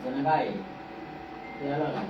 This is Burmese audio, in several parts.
Sana kaya. Kaya lang.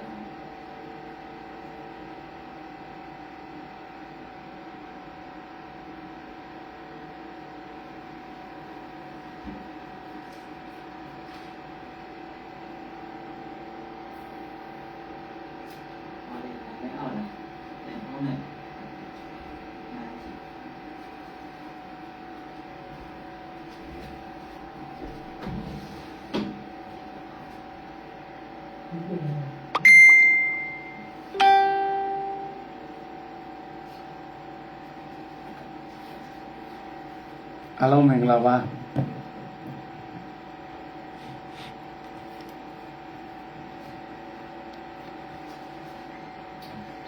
Hello, Menglava.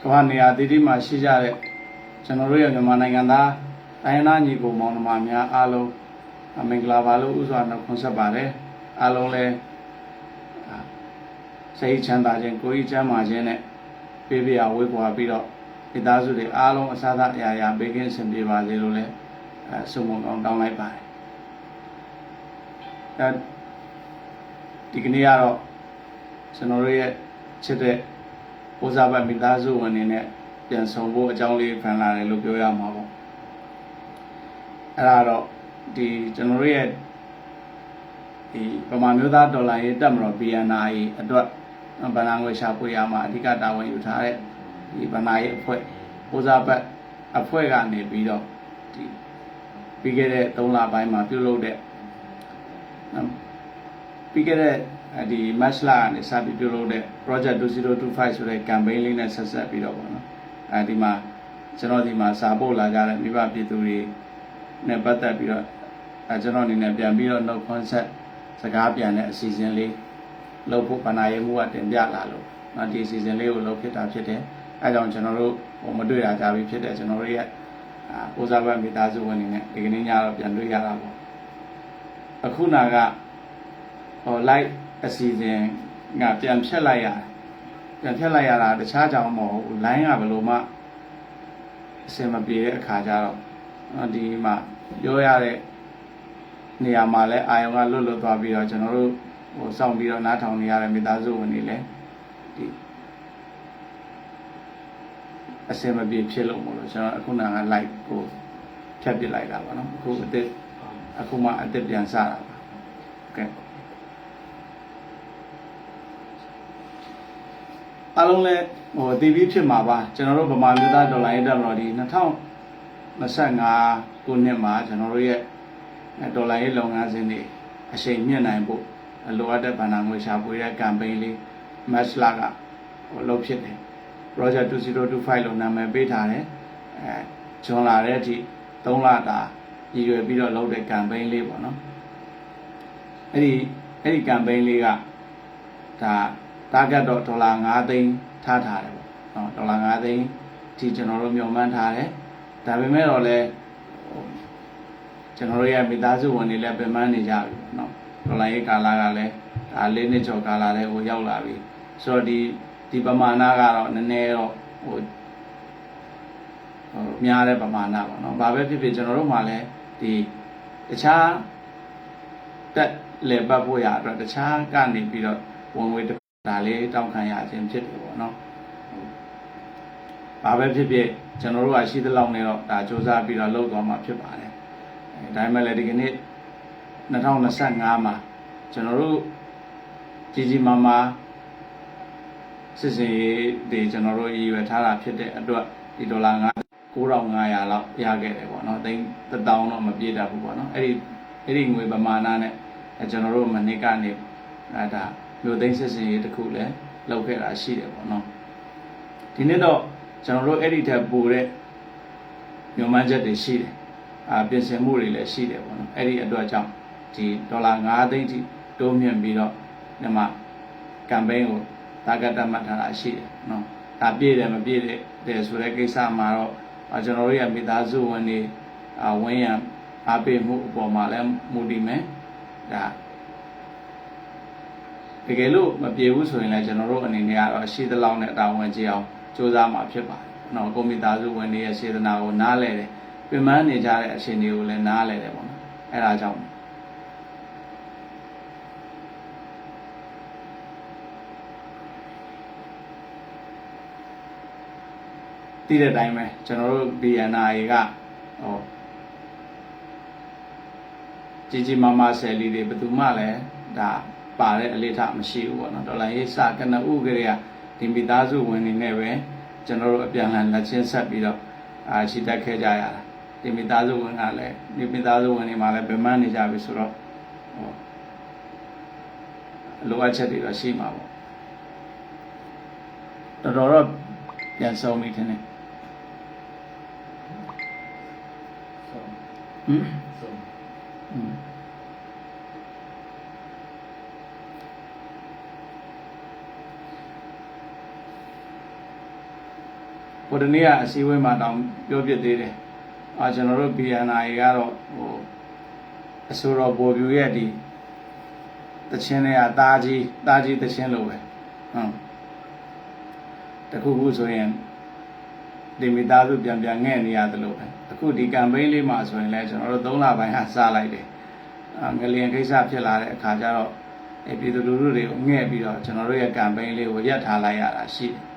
Kawani Didi Mashijare, General Yamanaganda, Diana Nigo Monamia, Alo, Menglavalu Uzana Consabare, Alole, Say Chandajan, Koi Jamajene, Baby Awikwa Bido, Idazu de Alo, Asada Yaya, begins and Biva Zilule, Sumo down like by. That Digniaro, Sonoria, Chede. Ozaba Midazu one in it, then some boat jolly Fanla Lubia Mabo. Arado, the generate the Pamamuda Dola Damro BNI, a dot, Banango Shapuyama, Dicata when you tie it, the Banai Pue, Ozaba, a Puega ne Bido, the Bigede Dola by Mapulo de Bigede. The Masla and the Sabidulo de Project 2025 so the campaign and Sasa Pido. Adima, Senodima, Sabola, Miva Pituri, Nebata Pido, Ajanoni Nebiambio, no concept, Sagapian seasonally, Lopo Panayamua and Dialalo, not this seasonally will locate after I don't general or Madura Javi Pit as an Oria, Ozava Mitazu when in the beginning of Janduya. Akunaga or light. A season, Gapian Chelaya, Gapialaya, the charge of more, lying up a loma, Sema be a Kajaro, the Ma, Yoyare, Niamale, Iowa Lulu Babio General, or some video not only are Midazu and Ile, a Sema be a Chelo, Akuna like go, Tabi like that one, go with it, Akuma at the Biansara. Okay. Alone or TV Chimaba, General Bamanda, Dolida Lodi, Natal, Masanga, Gunema, General Dolai long as in the Ashamian book, a lower Banang, which Abuya campaign, Maslaga, or Lopshit, Roger 2025 on Nama Beta, John Laretti, Donlada, you will be a loaded campaign label, no? Any campaign liga. Target Dolanga Tata, Dolanga, teacher Roman Tare, Tabimero, General Midazu, and 11 manager, no, Dolai Kalagale, a lineage of Kalale or Yaulavi. So the Bamanaga on the nail or Miare Bamana, no, Baby General Male, the cha that Le Babuya, the cha Gandhi period, one way to Dali, Tom Kaya, Jim Chit, no. Baby, General, I see the long nail, that Josa be a logo on my pipane. Diamond letting in it, not on the sun, Ama, General Gigi Mama, Sissy, the General, you at Tala Pit, the Dolanga, Kuranga, Yagate, nothing, the down on my beard up, eating with Bamana, a General Manica nip, that. မြို့သိမ်းစစ်စင်ရေးတစ်ခုလည်းလုပ်ခဲ့တာရှိတယ်ပေါ့နော်ဒီနေ့တော့ကျွန်တော်တို့အဲ့ဒီထက်ပိုတဲ့မြို့မှန်းချက်တွေရှိတယ်ပြင်ဆင်မှုတွေလည်းရှိတယ်ပေါ့နော်အဲ့ဒီအတွက်ကြောင့်ဒီဒေါ်လာ9သိန်းထိတိုးမြင့်ပြီးတော့ဒီမှာကမ်ပိန်းကိုတာဂက်တက်မှတ်ထားတာရှိတယ်နော်ဒါပြည့်တယ်မပြည့်တဲ့ဆိုတဲ့ကိစ္စမှာတော့ကျွန်တော်တို့ရဲ့မိသားစုဝင်တွေဝင်းရံအားပေးမှုအပေါ်မှာလည်းမူတည်မယ်ဒါ တကယ်လို့မပြေဘူးဆိုရင်လည်းကျွန်တော်တို့အနေနဲ့ကတော့ရှိသလောက်နဲ့တာဝန်ကြီးအောင်စူးစမ်းမှာဖြစ်ပါတယ်။နော်ကွန်ပျူတာစုဝင်တွေရဲ့စေတနာကိုနားလည်တယ်။ပြင်ပန်းနေကြတဲ့အချိန်တွေကိုလည်းနားလည်တယ်ပေါ့နော်။အဲဒါကြောင့် သိတဲ့အတိုင်းပဲကျွန်တော်တို့ BNI ကဟောကြီးမားမားဆယ်လီတွေဘယ်သူမှလည်းဒါပါတဲ့အလေးထားမရှိဘူးပေါ့နော်ဒေါ်လာရေးစကနဦးကလေးကဒီမိသားစုဝင်နေနဲ့ပဲကျွန်တော်တို့အပြန်အလှန်လက်ချင်းဆက်ပြီးတော့ရှိတတ်ခဲ့ကြရတာဒီမိသားစုဝင်ကလည်းဒီမိသားစုဝင်တွေမှာလည်းဗမန်းနေကြပြီဆိုတော့ဟောလိုအပ်ချက်တွေတော့ရှိမှာပေါ့တော်တော်တော့ပြန်ဆုံးပြီထင်တယ်ဟမ်ဟိုတနေ့ကအစည်းအဝေးမှာတောင်ပြောပြသေးတယ်ကျွန်တော်တို့ BNI ကတော့ဟိုအစိုးရဘော်ပြူရဲ့ဒီတချင်းတွေကတာကြီးတချင်းလိုပဲတခုခုဆိုရင်ဒီမိသားစုပြန်ငဲ့နေရတယ်လို့ပဲအခုဒီ campaign လေးမှာဆိုရင်လည်းကျွန်တော်တို့3လပိုင်းဟာစလိုက်တယ်ငလျင်ကိစ္စဖြစ်လာတဲ့အခါကျတော့ပြည်သူလူထုတွေကိုငဲ့ပြီးတော့ကျွန်တော်တို့ရဲ့ campaign လေးကိုရပ်ထားလိုက်ရတာရှိတယ်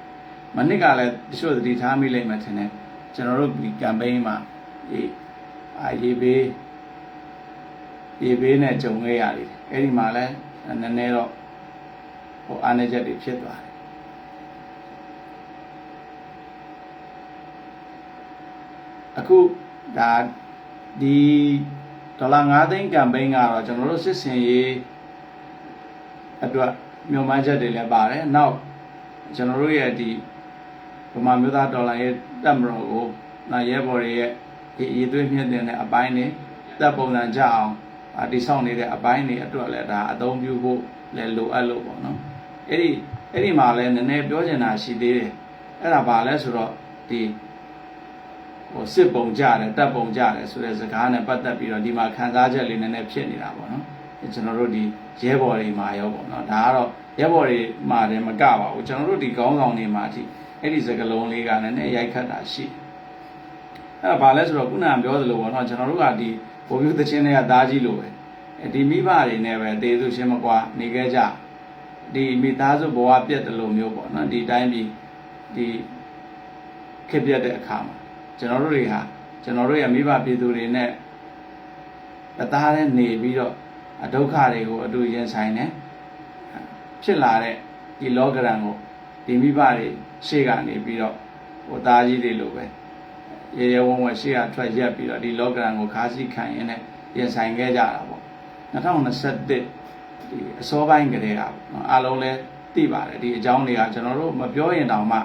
မနစ်ကလည်းတချို့သတိထားမိလိမ့်မယ်ထင်တယ်ကျွန်တော်တို့ဒီ campaign မှာရေဘေးနဲ့ကြုံခဲ့ရတယ်အဲ့ဒီမှာလည်းနည်းနည်းတော့ဟိုအားနည်းချက်တွေဖြစ်သွားတယ်အခုဒါဒီ$5 သိန်း campaign ကတော့ကျွန်တော်တို့စစ်စင်ရေးအတွက်မျှော်မှန်းချက်တွေလည်းပါတယ်နောက်ကျွန်တော်တို့ရဲ့ဒီဗမာမျိုးသားဒေါ်လာရဲ့တက်မတော်ကိုရဲဘော်တွေရဲ့ရည်သွေးမြင့်တင်တဲ့အပိုင်းတွေတက်ပုံစံကြအောင်တိဆောက်နေတဲ့အပိုင်းတွေအတွက်လည်းဒါအသုံးပြုဖို့လည်းလိုအပ်လို့ပေါ့နော်အဲ့ဒီမှာလည်းနည်းနည်းပြောချင်တာရှိသေးတယ်အဲ့ဒါဘာလဲဆိုတော့ဒီဟိုစစ်ပုံကြတယ်တက်ပုံကြတယ်ဆိုတဲ့စကားနဲ့ပတ်သက်ပြီးတော့ဒီမှာခန်းစားချက်လေးနည်းနည်းဖြစ်နေတာပေါ့နော်ကျွန်တော်တို့ဒီရဲဘော်တွေမှာရောပေါ့နော်ဒါကတော့ရဲဘော်တွေမှာလည်းမကပါဘူးကျွန်တော်တို့ဒီကောင်းဆောင်တွေမှာအထိအဲ့ဒီစကားလုံးလေးကလည်းနည်းရိုက်ခတ်တာရှိအဲ့ဒါဘာလဲဆိုတော့ခုနကပြောသလိုပေါ့နော်ကျွန်တော်တို့ကဒီဘိုးပြူသချင်းတွေကသားကြီးလိုပဲဒီမိဘတွေနဲ့ပဲတေသူရှင်းမကွာနေခဲ့ကြဒီမိသားစုဘဝပြတ်တယ်လို့မျိုးပေါ့နော်ဒီတိုင်းပြီးဒီခက်ပြတ်တဲ့အခါမှာကျွန်တော်တို့တွေဟာကျွန်တော်တို့ရဲ့မိဘပြည်သူတွေနဲ့တသားနဲ့နေပြီးတော့ဒုက္ခတွေကိုအတူရင်ဆိုင်နေဖြစ်လာတဲ့ဒီလောကရန်ကိုဒီမိဘတွေရှေ့ကနေပြီးတော့ဟိုသားကြီးတွေလိုပဲရေဝုံဝရှေ့ကထွက်ရက်ပြီးတော့ဒီလောကရန်ကိုခါးစီခံရင်းနဲ့ရင်ဆိုင်ခဲ့ကြတာပေါ့2021ဒီအစောပိုင်းကတည်းကအားလုံးလဲသိပါတယ်ဒီအကြောင်းတွေကကျွန်တော်တို့မပြောရင်တောင်မှ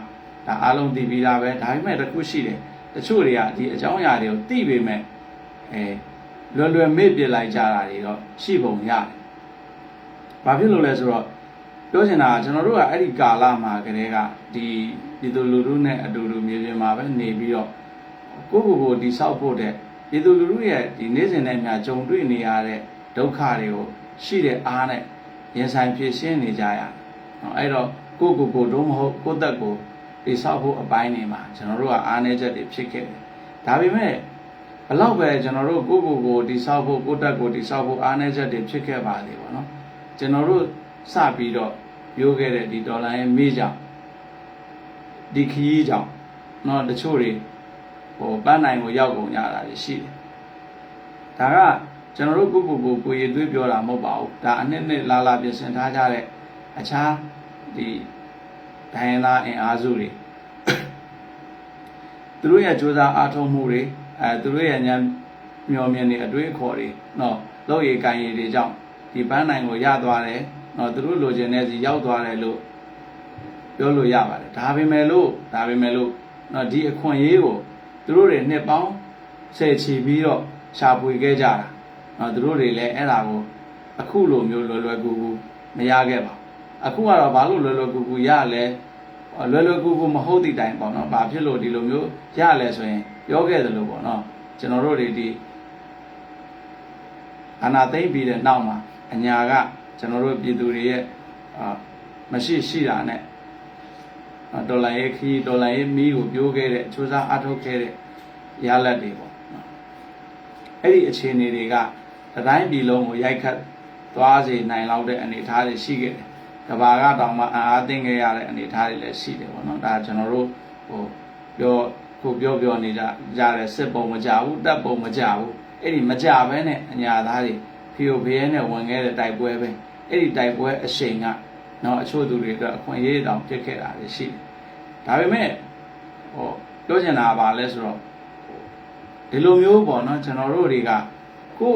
ဒါအားလုံးသိပြီးသားပဲဒါပေမဲ့တခုရှိတယ်တချို့တွေကဒီအကြောင်းအရာတွေကိုသိပေမဲ့လွယ်မေ့ပြလိုက်ကြတာတွေတော့ရှိပုံရတယ်။ဘာဖြစ်လို့လဲဆိုတော့ပြောချင်တာကကျွန်တော်တို့ကအဲ့ဒီကာလမှာကတည်းကဒီပြည်သူလူထုနဲ့အတူတူမြေပြင်မှာပဲနေပြီးတော့ကိုဒီဆောက်ဖို့တဲ့ပြည်သူလူထုရဲ့ဒီနေ့စဉ်နဲ့များကြုံတွေ့နေရတဲ့ဒုက္ခတွေကိုရှိတဲ့အားနဲ့ရင်ဆိုင်ဖြေရှင်းနေကြရတယ်။အဲ့တော့ကိုတို့မဟုတ်ကိုသက်ကိုဒီဆောက်ဖို့အပိုင်းနေမှာကျွန်တော်တို့ကအားနည်းချက်တွေဖြစ်ခဲ့တယ်။ဒါပေမဲ့ဘလောက်ပဲကျွန်တော်တို့ကိုဒီဆောက်ဖို့ကိုတက်ကိုဒီဆောက်ဖို့အားနည်းချက်တွေဖြစ်ခဲ့ပါလေပေါ့နော်။ကျွန်တော်တို့စပြီးတော့ပြောခဲ့တဲ့ဒီဒေါ်လာရဲ့မေးကြောင့်ဒီခီးကြောင့်တော့တချို့တွေဟိုပန်းနိုင်ကိုရောက်ကုန်ကြတာရှိတယ်။ဒါကကျွန်တော်တို့ကိုရည်သွေးပြောတာမဟုတ်ပါဘူး။ဒါအနှစ်လာပြင်ဆင်ထားကြတဲ့အခြားဒီဒိုင်းလာအင်အားစုတွေသူတို့ရဲ့ကြိုးစားအားထုတ်မှုတွေသူတို့ရဲ့ဉာဏ်မျှော်မြင်နေအတွေးအခေါ်တွေနော်လောက်ရည်ကန်ရည်တွေကြောင့်ဒီပန်းနိုင်ကိုရသွားတယ်နော်သူတို့လိုချင်တဲ့စီရောက်သွားတယ်လို့ပြောလို့ရပါတယ်ဒါပေမဲ့လို့နော်ဒီအခွင့်အရေးကိုသူတို့တွေနှစ်ပေါင်းဆယ်ချီပြီးတော့ရှာဖွေခဲ့ကြတာနော်သူတို့တွေလည်းအဲ့ဒါကိုအခုလိုမျိုးလွယ်ကူမရခဲ့ပါအခုကတော့ဘာလို့လွယ်ကူရလဲလွယ်ကူမဟုတ်သည့်တိုင်ပေါ့နော်ဘာဖြစ်လို့ဒီလိုမျိုးရလဲဆိုရင်ပြောခဲ့တယ်လို့ပေါ့နော်ကျွန်တော်တို့တွေဒီအာနာသိမ့်ပြီးတဲ့နောက်မှာအညာကကျွန်တော်တို့ပြည်သူတွေရဲ့မရှိတာနဲ့ဒေါ်လာရဲ့ခီးဒေါ်လာရဲ့မီးကိုပြိုးခဲ့တဲ့စူးစမ်းအားထုတ်ခဲ့တဲ့ရလဒ်တွေပေါ့နော်အဲ့ဒီအခြေအနေတွေကတိုင်းပြည်လုံးကိုရိုက်ခတ်သွားစေနိုင်လောက်တဲ့အနေအထားတွေရှိခဲ့တယ်ကဘာကတောင်မှအားသိငယ်ရတဲ့အနေအထားတွေလည်းရှိတယ်ပေါ့နော်ဒါကျွန်တော်တို့ဟို ပြောနေကြတယ်စစ်ပုံမကြဘူးတပ်ပုံမကြဘူးအဲ့ဒီမကြဘဲနဲ့အညာသားတွေဖီယိုဖျဲနဲ့ဝင်ခဲ့တဲ့တိုက်ပွဲပဲအဲ့ဒီတိုက်ပွဲအရှိန်ကနော်အချို့သူတွေအတွက်အခွင့်အရေးတောင်ဖြစ်ခဲ့တာရှိတယ်ဒါပေမဲ့ပြောချင်တာပါလဲဆိုတော့ဒီလိုမျိုးပေါ့နော်ကျွန်တော်တို့တွေကကို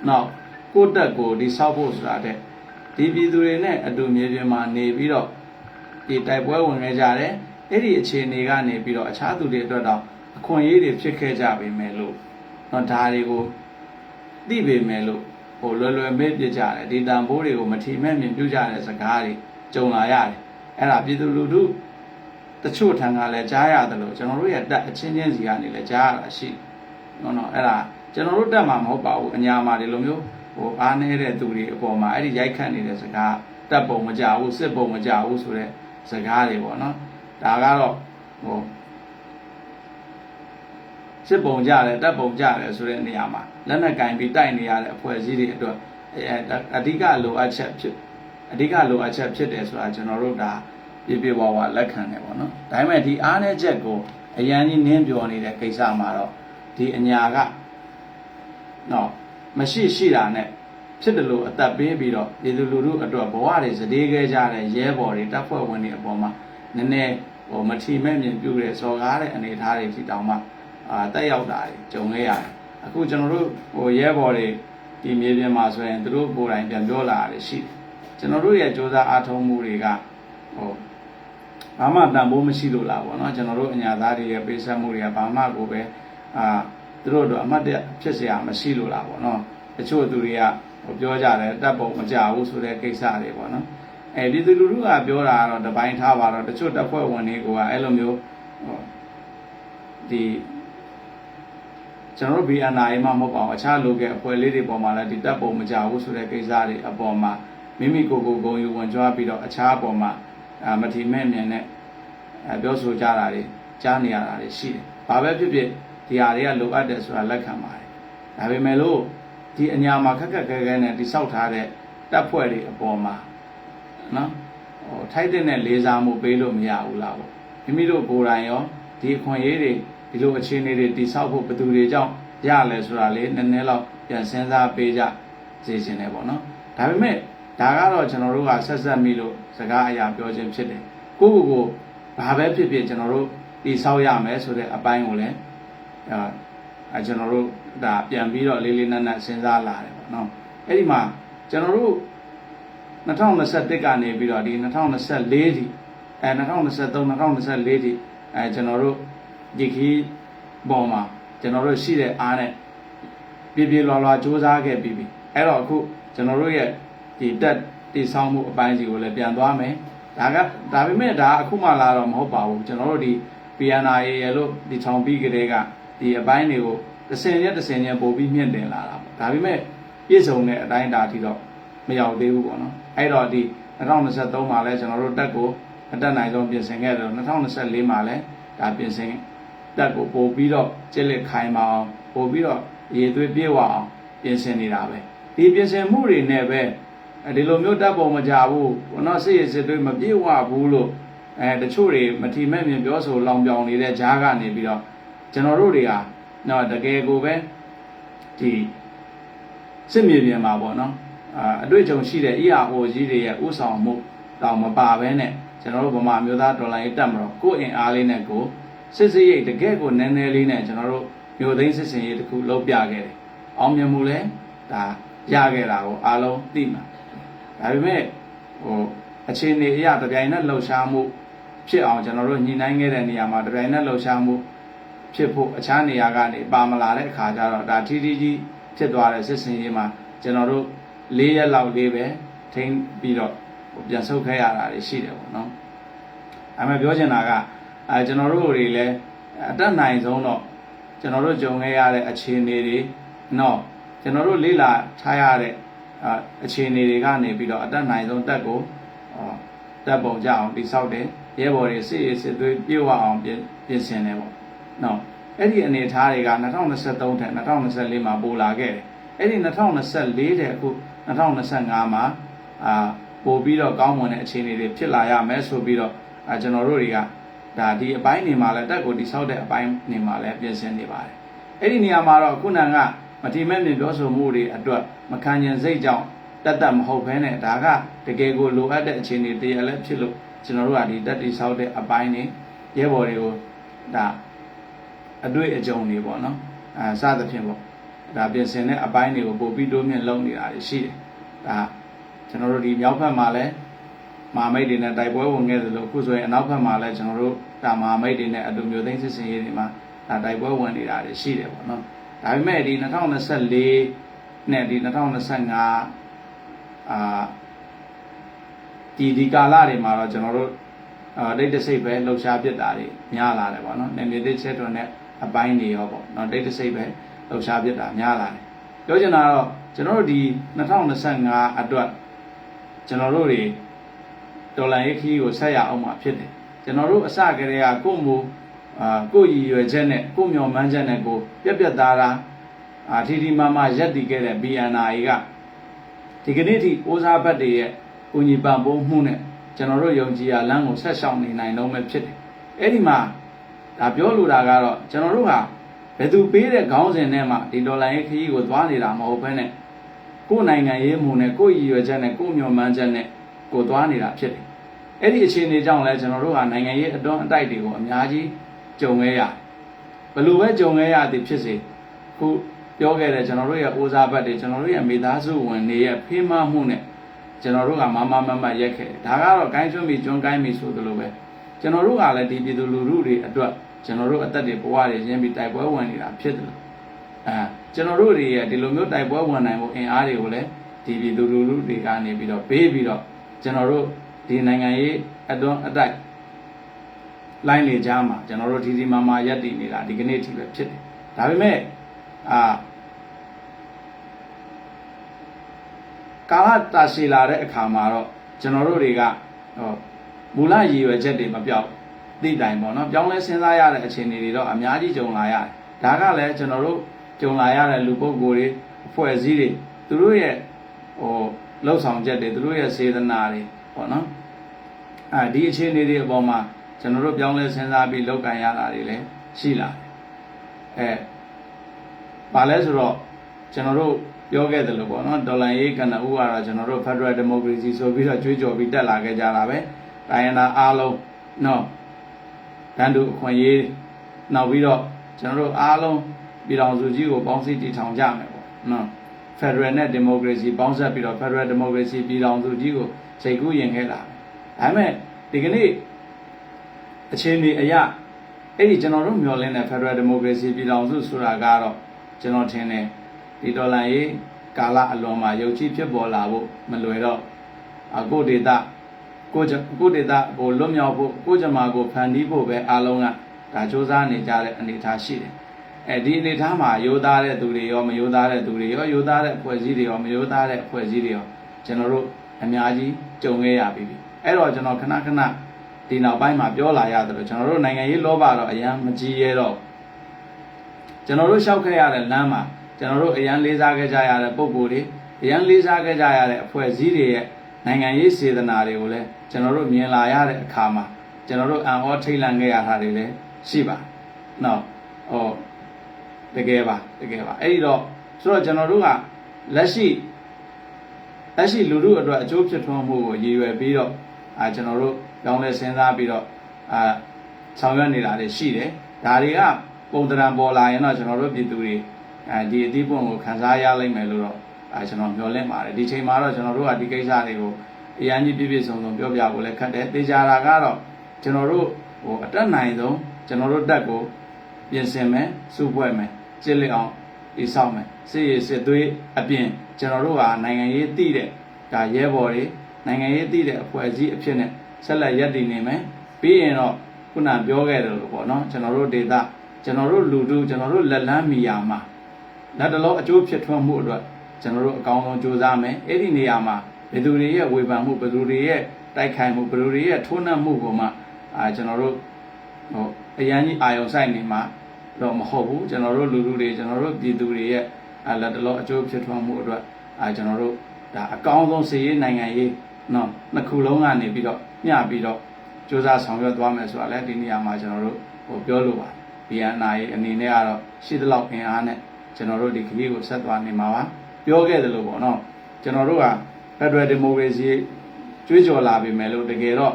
နော်ကိုတက်ကိုဒီဆောက်ဖို့ဆိုတာတဲ့ဒီပြည်သူတွေနဲ့အတူမြေပြင်မှာနေပြီးတော့ဒီတိုက်ပွဲဝင်ခဲ့ကြတယ်အဲ့ဒီအခြေအနေကနေပြီးတော့အခြားသူတွေအတွက်တော့အခွင့်အရေးတွေဖြစ်ခဲ့ကြပေမဲ့လို့နော်ဒါတွေကိုသိပေမဲ့လို့လွယ်မေ့ပြကြတယ်ဒီတန်ဖိုးတွေကိုမထီမဲ့မြင်ပြုကြတဲ့စကားတွေကြုံလာရတယ်အဲ့ဒါပြည်သူလူထုတချို့ထံကလည်းကြားရတယ်လို့ကျွန်တော်တို့ရဲ့တက်အချင်းချင်းစီကနေလည်းကြားရတာရှိနော်အဲ့ဒါကျွန်တော်တို့တက်မှာမဟုတ်ပါဘူးအညာမှာဒီလိုမျိုးအားနေတဲ့သူတွေအပေါ်မှာအဲ့ဒီရိုက်ခတ်နေတဲ့စကားတက်ပုံမကြဘူးစစ်ပုံမကြဘူးဆိုတဲ့စကားတွေပေါ့နော်ဒါကတော့စစ်ပုံကြတယ်တက်ပုံကြတယ်ဆိုတဲ့နေရာမှာလက်နက်ကင်ပြီးတိုက်နေရတဲ့အဖွဲ့အစည်းတွေအတွက်အဓိကလိုအပ်ချက်ဖြစ်တယ်ဆိုတာကျွန်တော်တို့ဒါပြဝလက်ခံတယ်ပေါ့နော်ဒါပေမဲ့ဒီအားနည်းချက်ကိုအရန်ကြီးနင်းပြောနေတဲ့ကိစ္စမှာတော့ဒီအညာကနော်မရှိတာနဲ့ဖြစ်တယ်လို့အသက်ပေးပြီးတော့ပြည်သူလူထုအတွက်ဘဝတွေစတေးခဲ့ကြတဲ့ရဲဘော်တွေတပ်ဖွဲ့ဝင်တွေအပေါ်မှာနည်းနည်းမထီမဲ့မြင်ပြုတဲ့စော်ကားတဲ့အနေအထားတွေထိတောင်မှတက်ရောက်တာတွေကြုံခဲ့ရတယ်အခုကျွန်တော်တို့ရဲဘော်တွေဒီမြေပြင်မှာဆိုရင်သူတို့ကိုယ်တိုင်ပြန်ပြောလာတယ်ရှိတယ်ကျွန်တော်တို့ရဲ့စ조사အားထုတ်မှုတွေကဘာမှတန်ဖိုးမရှိလို့လားပေါ့နော်ကျွန်တော်တို့အညာသားတွေရဲ့ပေးဆက်မှုတွေကဘာမှကိုပဲသူတို့တော့အမှတ်တရဖြစ်เสียမရှိလို့လားပေါ့နော်တချို့သူတွေကပြောကြတယ်တပ်ပုံမကြဘူးဆိုတဲ့ကိစ္စတွေပေါ့နော်ဒီသူလူထုကပြောတာကတော့တပိုင်းထားပါတော့တချို့တပ်ဖွဲ့ဝင်တွေကအဲ့လိုမျိုးဒီကျွန်တော်တို့ BNI မှာမဟုတ်ပါဘူးအခြားလူကအဖွဲ့လေးတွေပေါ်မှာလည်းဒီတပ်ပုံမကြဘူးဆိုတဲ့ကိစ္စတွေအပေါ်မှာမိမိကိုယ်ဂုဏ်ယူဝင်ကြွားပြီးတော့အခြားအပေါ်မှာမထီမဲ့မြင်နဲ့ပြောဆိုကြတာတွေကြားနေရတာတွေရှိတယ်။ဘာပဲဖြစ်ဖြစ်ဒီဟာတွေကလိုအပ်တယ်ဆိုတာလက်ခံပါတယ်။ဒါပေမဲ့လို့ဒီအညာမှာခက်ခဲနဲ့တိဆောက်ထားတဲ့တပ်ဖွဲ့တွေအပေါ်မှာနော်ထိုက်တဲ့လေးစားမှုပေးလို့မရဘူးလားပေါ့။မိမိတို့ကိုယ်တိုင်ရောဒီအခွင့်အရေးတွေဒီလိုအခြေအနေတွေတိဆောက်ဖို့ဘယ်သူတွေကြောင့်ရလဲဆိုတာလေးနည်းနည်းလောက်ပြန်စဉ်းစားပေးကြစေချင်တယ်ပေါ့နော်။ဒါပေမဲ့ဒါကတော့ကျွန်တော်တို့ကဆက်မိလို့စကားအရာပြောခြင်းဖြစ်တယ်ကိုဘာပဲဖြစ်ဖြစ်ကျွန်တော်တို့တိဆောက်ရမယ်ဆိုတဲ့အပိုင်းကိုလည်းကျွန်တော်တို့ဒါပြန်ပြီးတော့လေးနက်စဉ်းစားလာတယ်ပေါ့နော်အဲ့ဒီမှာကျွန်တော်တို့2021ကနေပြီးတော့ဒီ2024ထိ2023 2024ထိကျွန်တော်တို့ဒီခီးပေါ်မှာကျွန်တော်တို့ရှိတဲ့အားနဲ့ပြေလွာစူးစမ်းခဲ့ပြီးပြီအဲ့တော့အခုကျွန်တော်တို့ရဲ့ဒီတက်တိဆောက်မှုအပိုင်းစီကိုလည်းပြန်သွားမယ်ဒါပေမဲ့ဒါအခုမှလာတော့မဟုတ်ပါဘူးကျွန်တော်တို့ဒီ PNI ရဲ့လို့ဒီချောင်ပြီးကလေးကဒီအပိုင်းတွေကိုတစ်ဆင့်ချင်းပို့ပြီးမြင့်တင်လာတာပေါ့ဒါပေမဲ့ပြည့်စုံတဲ့အတိုင်းဒါထိတော့မရောက်သေးဘူးပေါ့နော်အဲ့တော့ဒီ2023မှာလည်းကျွန်တော်တို့တက်ကိုအတက်နိုင်ဆုံးပြင်ဆင်ခဲ့တယ်2024မှာလည်းဒါပြင်ဆင်တက်ကိုပို့ပြီးတော့ကျစ်လက်ခိုင်မအောင်ပို့ပြီးတော့ရေသွေးပြေဝအောင်ပြင်ဆင်နေတာပဲဒီပြင်ဆင်မှုတွေနဲ့ပဲဒီလိုမျိုးတပ်ပုံမကြဘူးဘောနော်စစ်ရစစ်သွေးမပြေဝဘူးလို့တချို့တွေမထီမဲ့မြင်ပြောဆိုလောင်ပြောင်နေတဲ့ဂျားကနေပြီးတော့ကျွန်တော်တို့တွေကနော်တကယ်ကိုပဲဒီစစ်မြေပြင်မှာပေါ့နော်အတွေ့အကြုံရှိတဲ့ ERO ကြီးတွေရဲ့ဥဆောင်မှုတောင်မပါဘဲနဲ့ကျွန်တော်တို့ဗမာမျိုးသားဒေါ်လာရေးတက်မလို့ကိုယ်အင်အားလေးနဲ့ကိုစစ်စစ်ရိတ်တကယ်ကိုနည်းနည်းလေးနဲ့ကျွန်တော်တို့မျိုးသိန်းစစ်စင်ရေးတစ်ခုလုပ်ပြခဲ့တယ်အောင်မြင်မှုလဲဒါရခဲ့တာကိုအားလုံးသိမှာဒါပေမဲ့အခြေအနေအရတပြိုင်နက်လှုပ်ရှားမှုဖြစ်အောင်ကျွန်တော်တို့ညှိနှိုင်းခဲ့တဲ့နေရာမှာတပြိုင်နက်လှုပ်ရှားမှုဖြစ်ဖို့အခြားနေရာကနေပါမလာတဲ့အခါကျတော့ဒါထီးကြီးဖြစ်သွားတဲ့စစ်စင်ရေးမှာကျွန်တော်တို့၄ရက်လောက်လေးပဲထိန်းပြီးတော့ပြန်ဆုတ်ခဲ့ရတာတွေရှိတယ်ပေါ့နော်။ဒါပေမဲ့ပြောချင်တာကကျွန်တော်တို့တွေလည်းအတက်နိုင်ဆုံးတော့ကျွန်တော်တို့ကြုံခဲ့ရတဲ့အခြေအနေတွေနော်ကျွန်တော်တို့လေ့လာထားရတဲ့အခြေအနေတွေကနေပြီးတော့အတက်နိုင်ဆုံးတက်ကိုတက်ပုံကြအောင်တိဆောက်တယ်ရဲဘော်တွေစစ်သွေးပြေဝအောင်ပြင်ဆင်တယ်ပေါ့နော်အဲ့ဒီအနေအထားတွေက2023ထက်2024မှာပိုလာခဲ့တယ်အဲ့ဒီ2024တဲ့အခု2025မှာပို့ပြီးတော့ကောင်းမွန်တဲ့အခြေအနေတွေဖြစ်လာရမယ်ဆိုပြီးတော့ကျွန်တော်တို့တွေက ဒါဒီအပိုင်းနေမှာလဲတက်ကိုတိဆောက်တဲ့အပိုင်းနေမှာလဲပြင်ဆင်နေပါတယ်အဲ့ဒီနေရာမှာတော့ခုနကမတိမဲ့မြင်ပြောဆိုမှုတွေအတွက်မခံကျင်စိတ်ကြောင့်တက်မဟုတ်ဘဲနဲ့ဒါကတကယ်ကိုလိုအပ်တဲ့အခြေအနေတရားလည်းဖြစ်လို့ကျွန်တော်တို့ကဒီတက်တိဆောက်တဲ့အပိုင်းနေရဲဘော်တွေကိုဒါအတွေ့အကြုံတွေပေါ့နော်စသဖြင့်ပေါ့ဒါပြင်ဆင်တဲ့အပိုင်းတွေကိုပို့ပြီးတိုးမြင့်လုပ်နေတာရှိတယ်ဒါကျွန်တော်တို့ဒီမြောက်ဘက်မှာလည်းမဟာမိတ်တွေနဲ့တိုက်ပွဲဝင်ခဲ့သလိုအခုဆိုရင်အနောက်ဘက်မှာလည်းကျွန်တော်တို့ဒါမဟာမိတ်တွေနဲ့အတူမျိုးသိန်းစစ်စင်ရေးတွေမှာဒါတိုက်ပွဲဝင်နေတာရှိတယ်ပေါ့နော်ဒါပေမဲ့ဒီ2024နဲ့ဒီ2025ဒီကာလတွေမှာတော့ကျွန်တော်တို့ဒိတ်တစိတ်ပဲလှုပ်ရှားပြစ်တာတွေများလာတယ်ပေါ့နော်နေမြေတိတ်ချက်တွင်တဲ့အပိုင်းတွေရောပေါ့နော်ဒိတ်တစိတ်ပဲလှုပ်ရှားပြစ်တာများလာတယ်ပြောချင်တာတော့ကျွန်တော်တို့ဒီ2025အတွက်ကျွန်တော်တို့တွေဒေါ်လာရေးခီးကိုဆက်ရအောင်မှာဖြစ်တယ်ကျွန်တော်တို့အစကတည်းကကိုယ့်မူကိုယ့်ရည်ရွယ်ချက်နဲ့ကိုယ့်မျှော်မှန်းချက်နဲ့ကိုပြက်သားတာထီထီမာမာရက်တည်ခဲ့တဲ့ BNI ကဒီကနေ့ထိအိုးစားဘက်တွေရဲ့ကိုညီပံ့ပိုးမှုနဲ့ကျွန်တော်တို့ယုံကြည်ရလမ်းကိုဆက်ရှောင်နေနိုင်တော့မှဖြစ်တယ်အဲ့ဒီမှာဒါပြောလိုတာကတော့ကျွန်တော်တို့ဟာဘယ်သူပေးတဲ့ခေါင်းစဉ်နဲ့မှဒီဒေါ်လာရေးခရီးကိုသွားနေတာမဟုတ်ဘဲနဲ့ကိုယ်နိုင်ငံရေးမှုနဲ့ကိုယ်ရည်ရွယ်ချက်နဲ့ကိုယ်မျှော်မှန်းချက်နဲ့ကိုသွားနေတာဖြစ်တယ်အဲ့ဒီအခြေအနေကြောင့်လဲကျွန်တော်တို့ဟာနိုင်ငံရေးအတွန်းအတိုက်တွေကိုအများကြီးကြုံခဲ့ရဘယ်လိုပဲကြုံခဲ့ရသည်ဖြစ်စေခုပြောခဲ့တဲ့ကျွန်တော်တို့ရဲ့အိုးစားဘက်တွေကျွန်တော်တို့ရဲ့မိသားစုဝင်တွေရဲ့ဖေးမမှုနဲ့ကျွန်တော်တို့ကမရက်ခဲ့တယ်ဒါကတော့ဂိုင်းကျွန်းပြီးကျွန်းကိုင်းပြီးဆိုသလိုပဲကျွန်တော်တို့ကလည်းဒီပြည်သူလူထုတွေအတွက်ကျွန်တော်တို့အသက်တွေဘဝတွေရင်းပြီးတိုက်ပွဲဝင်နေတာဖြစ်တယ်ကျွန်တော်တို့တွေရဲ့ဒီလိုမျိုးတိုက်ပွဲဝင်နိုင်ဖို့အင်အားတွေကိုလည်းဒီပြည်သူလူထုတွေကနေပြီးတော့ပေးပြီးတော့ကျွန်တော်တို့ဒီနိုင်ငံရေးအတွန်းအတိုက်လိုင်းလေကြားမှာကျွန်တော်တို့ဒီမာရက်တည်နေတာဒီကနေ့ထိပဲဖြစ်တယ်ဒါပေမဲ့ကာလတာရှည်လာတဲ့အခါမှာတော့ကျွန်တော်တို့တွေကမူလရည်ရွယ်ချက်တွေမပြောက်သိတိုင်ပေါ့နော်ပြောင်းလဲစဉ်းစားရတဲ့အခြေအနေတွေတော့အများကြီးကြုံလာရတယ်ဒါကလည်းကျွန်တော်တို့ကြုံလာရတဲ့လူပုဂ္ဂိုလ်တွေအဖွဲ့အစည်းတွေသူတို့ရဲ့လှုပ်ဆောင်ချက်တွေသူတို့ရဲ့စေတနာတွေပေါ့နော်ဒီအခြေအနေတွေအပေါ်မှာကျွန်တော်တို့ပြောင်းလဲစဉ်းစားပြီးလုပ်ကင်ရတာတွေလည်းရှိလာတယ်ဘာလဲဆိုတော့ကျွန်တော်တို့ပြောခဲ့တယ်လို့ပေါ့နော်ဒေါ်လာရေးကနဦးကတော့ကျွန်တော်တို့ Federal Democracy ဆိုပြီးတော့ကြွေးကြော်ပြီးတက်လာခဲ့ကြတာပဲတိုင်းရင်းသားအားလုံးနော်တန်တူအခွင့်အရေးနောက်ပြီးတော့ကျွန်တော်တို့အားလုံးပြည်ထောင်စုကြီးကိုပေါင်းစည်းတည်ထောင်ကြမယ်ပေါ့နော် Federal နဲ့ Democracy ပေါင်းစပ်ပြီးတော့ Federal Democracy ပြည်ထောင်စုကြီးကိုစိတ်ကူးရင်ခဲ့တာဒါပေမဲ့ဒီကနေ့အခြေအနေအရအဲ့ဒီကျွန်တော်တို့မျှော်လင့်တဲ့ Federal Democracy ပြည်ထောင်စုဆိုတာကတော့ကျွန်တော်ထင်တယ်ဒီဒေါ်လာရေးကာလအလွန်မှာယုံကြည်ဖြစ်ပေါ်လာဖို့မလွယ်တော့ကိုဒေတာကိုဒေတာကိုလွတ်မြောက်ဖို့ကိုကြမှာကိုဖန်တီးဖို့ပဲအားလုံးကဒါစ조사နေကြတဲ့အနေအထားရှိတယ်ဒီအနေအထားမှာရိုးသားတဲ့သူတွေရောမရိုးသားတဲ့သူတွေရောရိုးသားတဲ့အဖွဲ့အစည်းတွေရောမရိုးသားတဲ့အဖွဲ့အစည်းတွေရောကျွန်တော်တို့အများကြီးကြုံခဲ့ရပြီအဲ့တော့ကျွန်တော်ခဏဒီနောက်ပိုင်းမှာပြောလာရတယ်လို့ကျွန်တော်တို့နိုင်ငံရေးလောဘတော့အရန်မကြီးရဲတော့ကျွန်တော်တို့ရှောက်ခဲ့ရတဲ့လမ်းမှာကျွန်တော်တို့အရန်လေးစားခဲ့ကြရတဲ့ပုံကိုယ်တွေအရန်လေးစားခဲ့ကြရတဲ့အဖွဲ့အစည်းတွေရဲ့နိုင်ငံရေးစေတနာတွေကိုလည်းကျွန်တော်တို့မြင်လာရတဲ့အခါမှာကျွန်တော်တို့အံ့ဩထိတ်လန့်ခဲ့ရတာတွေလည်းရှိပါနော်တကယ်ပါအဲ့ဒီတော့ဆိုတော့ကျွန်တော်တို့ကလက်ရှိလူထုအတွက်အကျိုးဖြစ်ထွန်းမှုကိုရည်ရွယ်ပြီးတော့ကျွန်တော်တို့ပြောင်းလဲစဉ်းစားပြီးတော့ဆောင်ရွက်နေတာတွေရှိတယ်ဒါတွေကပုံသဏ္ဍာန်ပေါ်လာရင်တော့ကျွန်တော်တို့ပြည်သူတွေဒီအသီးပွင့်ကိုခံစားရလိမ့်မယ်လို့တော့ကျွန်တော်မျှော်လင့်ပါတယ်ဒီချိန်မှာတော့ကျွန်တော်တို့ကဒီကိစ္စတွေကိုအရန်ကြီးပြည့်စုံပြောပြဖို့လည်းခက်တယ်သေချာတာကတော့ကျွန်တော်တို့အတက်နိုင်ဆုံးကျွန်တော်တို့တက်ကိုပြင်ဆင်မယ်စုဖွဲ့မယ်ကျစ်လက်အောင်တည်ဆောက်မယ်စစ်သွေးအပြင်ကျွန်တော်တို့ကနိုင်ငံရေးတည်တဲ့ဒါရဲဘော်တွေနိုင်ငံရေးတည်တဲ့အဖွဲ့အစည်းအဖြစ်နဲ့ဆက်လက်ရပ်တည်နေမယ်ပြီးရင်တော့ခုနပြောခဲ့တယ်လို့ပေါ့နော်ကျွန်တော်တို့ဒေသကျွန်တော်တို့လူထုကျွန်တော်တို့လက်လန်းမီယာမှာလက်တလုံးအကျိုးဖြစ်ထွန်းမှုအတွက်ကျွန်တော်တို့အကောင်းဆုံးကြိုးစားမယ်အဲ့ဒီနေရာမှာဘယ်သူတွေရဲ့ဝေဖန်မှုဘယ်သူတွေရဲ့တိုက်ခိုက်မှုဘယ်သူတွေရဲ့ထိုးနှက်မှုကိုမှကျွန်တော်တို့အရန်ကြီးအာယုံဆိုင်နေမှာတော့မဟုတ်ဘူးကျွန်တော်တို့လူထုတွေကျွန်တော်တို့ပြည်သူတွေရဲ့လက်တလုံးအကျိုးဖြစ်ထွန်းမှုအတွက်ကျွန်တော်တို့ဒါအကောင်းဆုံးစီရေးနိုင်ငံရေးနော်နှစ်ခုလုံးကနေပြီးတော့မျှပြီးတော့ စူးစမ်းဆောင်ရွက်သွားမယ်ဆိုတာလည်းဒီနေရာမှာကျွန်တော်တို့ပြောလို့ပါ BNI အနေနဲ့ကတော့ရှိသလောက်အင်အားနဲ့ကျွန်တော်တို့ဒီခရီးကိုဆက်သွားနေမှာပါပြောခဲ့တယ်လို့ပေါ့နော်ကျွန်တော်တို့က Federal Democracy ကြွေးကြော်လာပြီမယ်လို့တကယ်တော့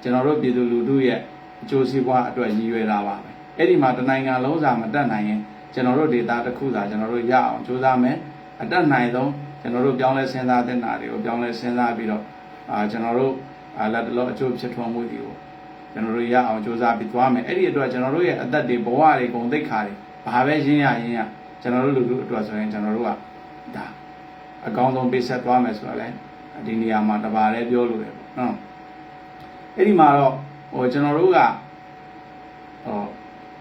ကျွန်တော်တို့ပြည်သူလူထုရဲ့အကျိုးစီးပွားအတွက်ရည်ရွယ်တာပါပဲအဲ့ဒီမှာတနိုင်ငံလုံးစာမတက်နိုင်ရင်ကျွန်တော်တို့ဒေတာတစ်ခုသာကျွန်တော်တို့ရအောင်စူးစမ်းမယ်အတက်နိုင်ဆုံးကျွန်တော်တို့ပြောင်းလဲစဉ်းစားတဲ့နာတွေကိုပြောင်းလဲစဉ်းစားပြီးတော့ကျွန်တော်တို့လက်တလုံးအကျိုးဖြစ်ထွန်းမှုတွေကိုကျွန်တော်တို့ရအောင်စူးစမ်းပြီးသွားမယ်အဲ့ဒီအတွက်ကျွန်တော်တို့ရဲ့အသက်တွေဘဝတွေဂုဏ်သိက္ခာတွေဘာပဲရင်းရကျွန်တော်တို့လူထုအတွက်ဆိုရင်ကျွန်တော်တို့ကဒါအကောင်းဆုံးပေးဆက်သွားမယ်ဆိုတော့လေဒီနေရာမှာတပါးလည်းပြောလို့ရပေါ့နော်အဲ့ဒီမှာတော့ကျွန်တော်တို့က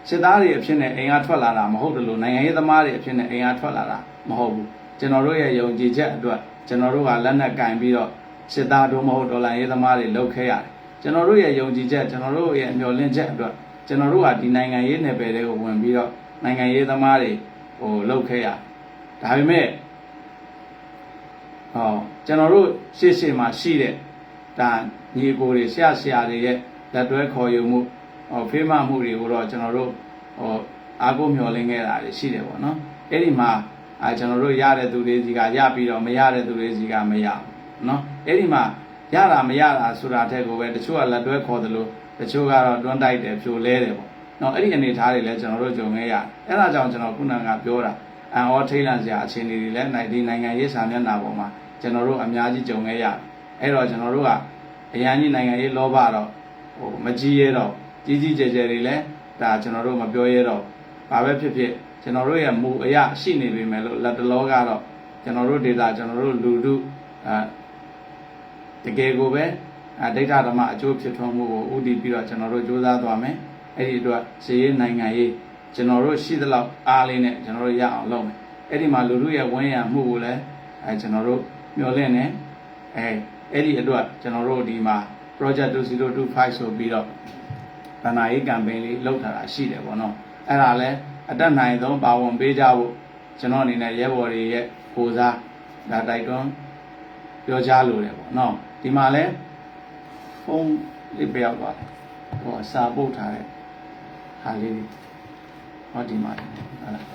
စစ်သားတွေအဖြစ်နဲ့အိမ်ကထွက်လာတာမဟုတ်တယ်လို့နိုင်ငံရေးသမားတွေအဖြစ်နဲ့အိမ်ကထွက်လာတာမဟုတ်ဘူးကျွန်တော်တို့ရဲ့ယုံကြည်ချက်အတွက်ကျွန်တော်တို့ကလက်နက်ကင်ပြီးတော့စစ်သားတို့မဟုတ်ဒေါ်လာရေးသမားတွေလုပ်ခဲ့ရတယ်ကျွန်တော်တို့ရဲ့ယုံကြည်ချက်ကျွန်တော်တို့ရဲ့မျှော်လင့်ချက်အတွက်ကျွန်တော်တို့ကဒီနိုင်ငံရေးနယ်ပယ်တွေကိုဝင်ပြီးတော့နိုင်ငံရေးသမားတွေလုပ်ခဲ့ရတယ်ဒါပေမဲ့ကျွန်တော်တို့ရှေ့မှာရှိတဲ့ဒါညီကိုတွေဆရာတွေရဲ့လက်တွဲခေါ်ယူမှုဖေးမမှုတွေကိုတော့ကျွန်တော်တို့အားကိုးမျှော်လင့်ခဲ့တာရှိတယ်ပေါ့နော်အဲ့ဒီမှာကျွန်တော်တို့ရတဲ့သူတွေစီကရပြီးတော့မရတဲ့သူတွေစီကမရဘူးနော်အဲ့ဒီမှာရတာမရတာဆိုတာတဲ့ကိုပဲတချို့ကလက်တွဲခေါ်တယ်လို့တချို့ကတော့တွန်းတိုက်တယ်ဖြိုလဲတယ်ပေါ့နော်အဲ့ဒီအနေထားတွေလည်းကျွန်တော်တို့ကြုံခဲ့ရတယ်အဲ့ဒါကြောင့်ကျွန်တော်ခုနကပြောတာအန်အောထိတ်လန့်စရာအခြေအနေတွေလည်းဒီနိုင်ငံရေးစာမျက်နှာပေါ်မှာကျွန်တော်တို့အများကြီးကြုံခဲ့ရတယ်အဲ့တော့ကျွန်တော်တို့ကအရန်ကြီးနိုင်ငံရေးလောဘတော့မကြီးရဲတော့ကြီးကျယ်တွေလည်းဒါကျွန်တော်တို့မပြောရဲတော့ဘာပဲဖြစ်ဖြစ်ကျွန်တော်တို့ရဲ့မူအရရှိနေပြီမယ်လို့လက်တလောကတော့ကျွန်တော်တို့ဒေတာကျွန်တော်တို့လူထုတကယ်ကိုပဲဒိဋ္ဌဓမ္မအကျိုးဖြစ်ထွန်းမှုကိုဥတည်ပြီးတော့ကျွန်တော်တို့စူးစမ်းသွားမယ်အဲ့ဒီအတွက်စီးရေးနိုင်ငံရေးကျွန်တော်တို့ရှိသလောက်အားလေးနဲ့ကျွန်တော်တို့ရအောင်လုပ်မယ်အဲ့ဒီမှာလူထုရဲ့ဝန်ရံမှုကိုလည်းကျွန်တော်တို့မျှော်လင့်နေအဲ့ဒီအတွက်ကျွန်တော်တို့ဒီမှာ project 2025ဆိုပြီးတော့ဗဏ္ဍာရေး campaign လေးလုပ်ထားတာရှိတယ်ပေါ့နော်အဲ့ဒါလည်းအတက်နိုင်ဆုံးပါဝင်ပေးကြဖို့ကျွန်တော်အနေနဲ့ရဲဘော်တွေရဲ့ကိုစားဒါတိုက်တွန်းပြောကြားလိုတယ်ပေါ့နော်ဒီမှာလည်းဖုန်းလေးပြောက်သွားတယ်စာပို့ထားတဲ့ဟာလေးဟောဒီမှာဟုတ်လား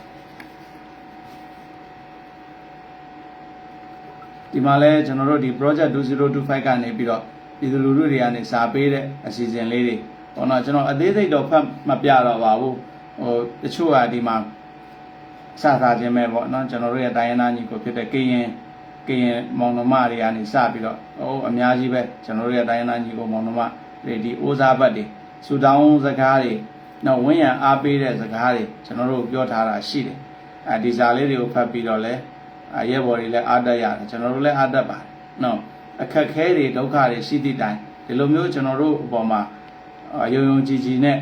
ဒီမှာလဲကျွန်တော်တို့ဒီ project 2025ကနေပြီးတော့ပြည်သူလူထုတွေကနေစာပေးတဲ့အစီအစဉ်လေးတွေပေါ့နော်ကျွန်တော်အသေးစိတ်တော့ဖတ်မပြတော့ပါဘူးတချို့ကဒီမှာစသားခြင်းပဲပေါ့နော်ကျွန်တော်တို့ရဲ့တိုင်းရင်းသားညီကိုဖြစ်တဲ့ကရင်မောင်နှမတွေကနေစပြီးတော့အများကြီးပဲကျွန်တော်တို့ရဲ့တိုင်းရင်းသားညီကိုမောင်နှမတွေဒီအိုးစားဘတ်တွေစူတောင်းစကားတွေနောက်ဝင်းရံအားပေးတဲ့စကားတွေကျွန်တော်တို့ပြောထားတာရှိတယ်ဒီစာလေးတွေကိုဖတ်ပြီးတော့လဲရဲဘော်တွေလည်းအားတက်ရတယ်ကျွန်တော်တို့လည်းအားတက်ပါတယ်နော်အခက်ခဲတွေဒုက္ခတွေရှိသည့်တိုင်ဒီလိုမျိုးကျွန်တော်တို့အပေါ်မှာယုံကြည်နဲ့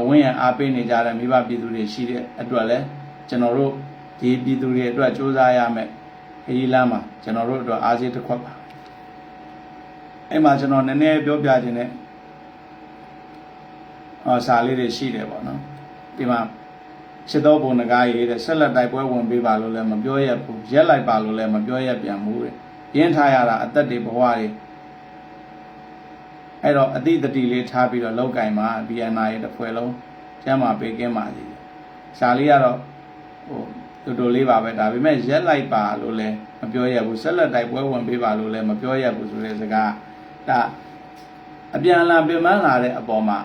ဝင်းရံအားပေးနေကြတဲ့မိဘပြည်သူတွေရှိတဲ့အတွက်လည်းကျွန်တော်တို့ဒီပြည်သူတွေအတွက်စူးစမ်းရမယ်ခရီးလမ်းမှာကျွန်တော်တို့အတွက်အားစိတ်တစ်ခွက်ပါအဲ့မှာကျွန်တော်နည်းနည်းပြောပြခြင်းနဲ့စာလေးတွေရှိတယ်ပေါ့နော်ဒီမှာစစ်တော်ဘုံငကားရေးတဲ့ဆက်လက်တိုက်ပွဲဝင်ပေးပါလို့လည်းမပြောရဘူးရက်လိုက်ပါလို့လည်းမပြောရပြန်ဘူးတဲ့ရင်းထားရတာအသက်တွေဘဝတွေအဲ့တော့အတိတတိလေးထားပြီးတော့လောက်ကင်မှာ BNI ရဲ့တစ်ဖွဲ့လုံးကျမ်းမာပေးကင်းပါစီစာလေးကတော့တော်တော်လေးပါပဲဒါပေမဲ့ရက်လိုက်ပါလို့လည်းမပြောရဘူးဆက်လက်တိုက်ပွဲဝင်ပေးပါလို့လည်းမပြောရဘူးဆိုတဲ့စကားဒါအပြန်အလှန်ပြင်ပန်းလာတဲ့အပေါ်မှာ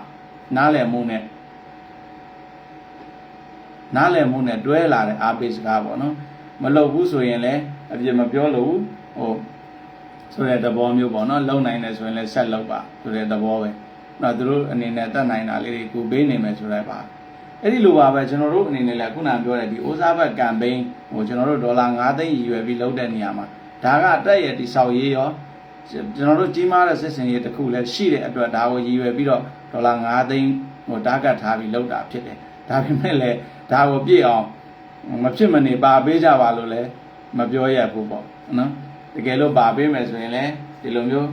နားလည်မှုနဲ့တွဲလာတဲ့အားပေးစကားပေါ့နော်မလုပ်ဘူးဆိုရင်လည်းအပြစ်မပြောလို့ဆိုတဲ့သဘောမျိုးပေါ့နော်လုံနိုင်တယ်ဆိုရင်လည်းဆက်လုပ်ပါဆိုတဲ့သဘောပဲနော်သူတို့အနေနဲ့တတ်နိုင်တာလေးတွေကိုပေးနေမယ်ဆိုတဲ့ပါအဲ့ဒီလိုပါပဲကျွန်တော်တို့အနေနဲ့လည်းခုနပြောတဲ့ဒီအိုးစားဘတ် campaign ကျွန်တော်တို့ဒေါ်လာ9သိန်းရည်ရွယ်ပြီးလုပ်တဲ့နေရာမှာဒါကတက်ရဲ့တိဆောက်ရေးရောကျွန်တော်တို့ကြီးမားတဲ့စစ်စင်ရေးတစ်ခုလည်းရှိတဲ့အတွက်ဒါကိုရည်ရွယ်ပြီးတော့ဒေါ်လာ9သိန်းတားကတ်ထားပြီးလုပ်တာဖြစ်တယ်ဒါပေမဲ့လည်းဒါကိုပြည့်အောင်မဖြစ်မနေပါပေးကြပါလို့လည်းမပြောရဘူးပေါ့နော်တကယ်လို့ပါပေးမယ်ဆိုရင်လည်းဒီလိုမျိုး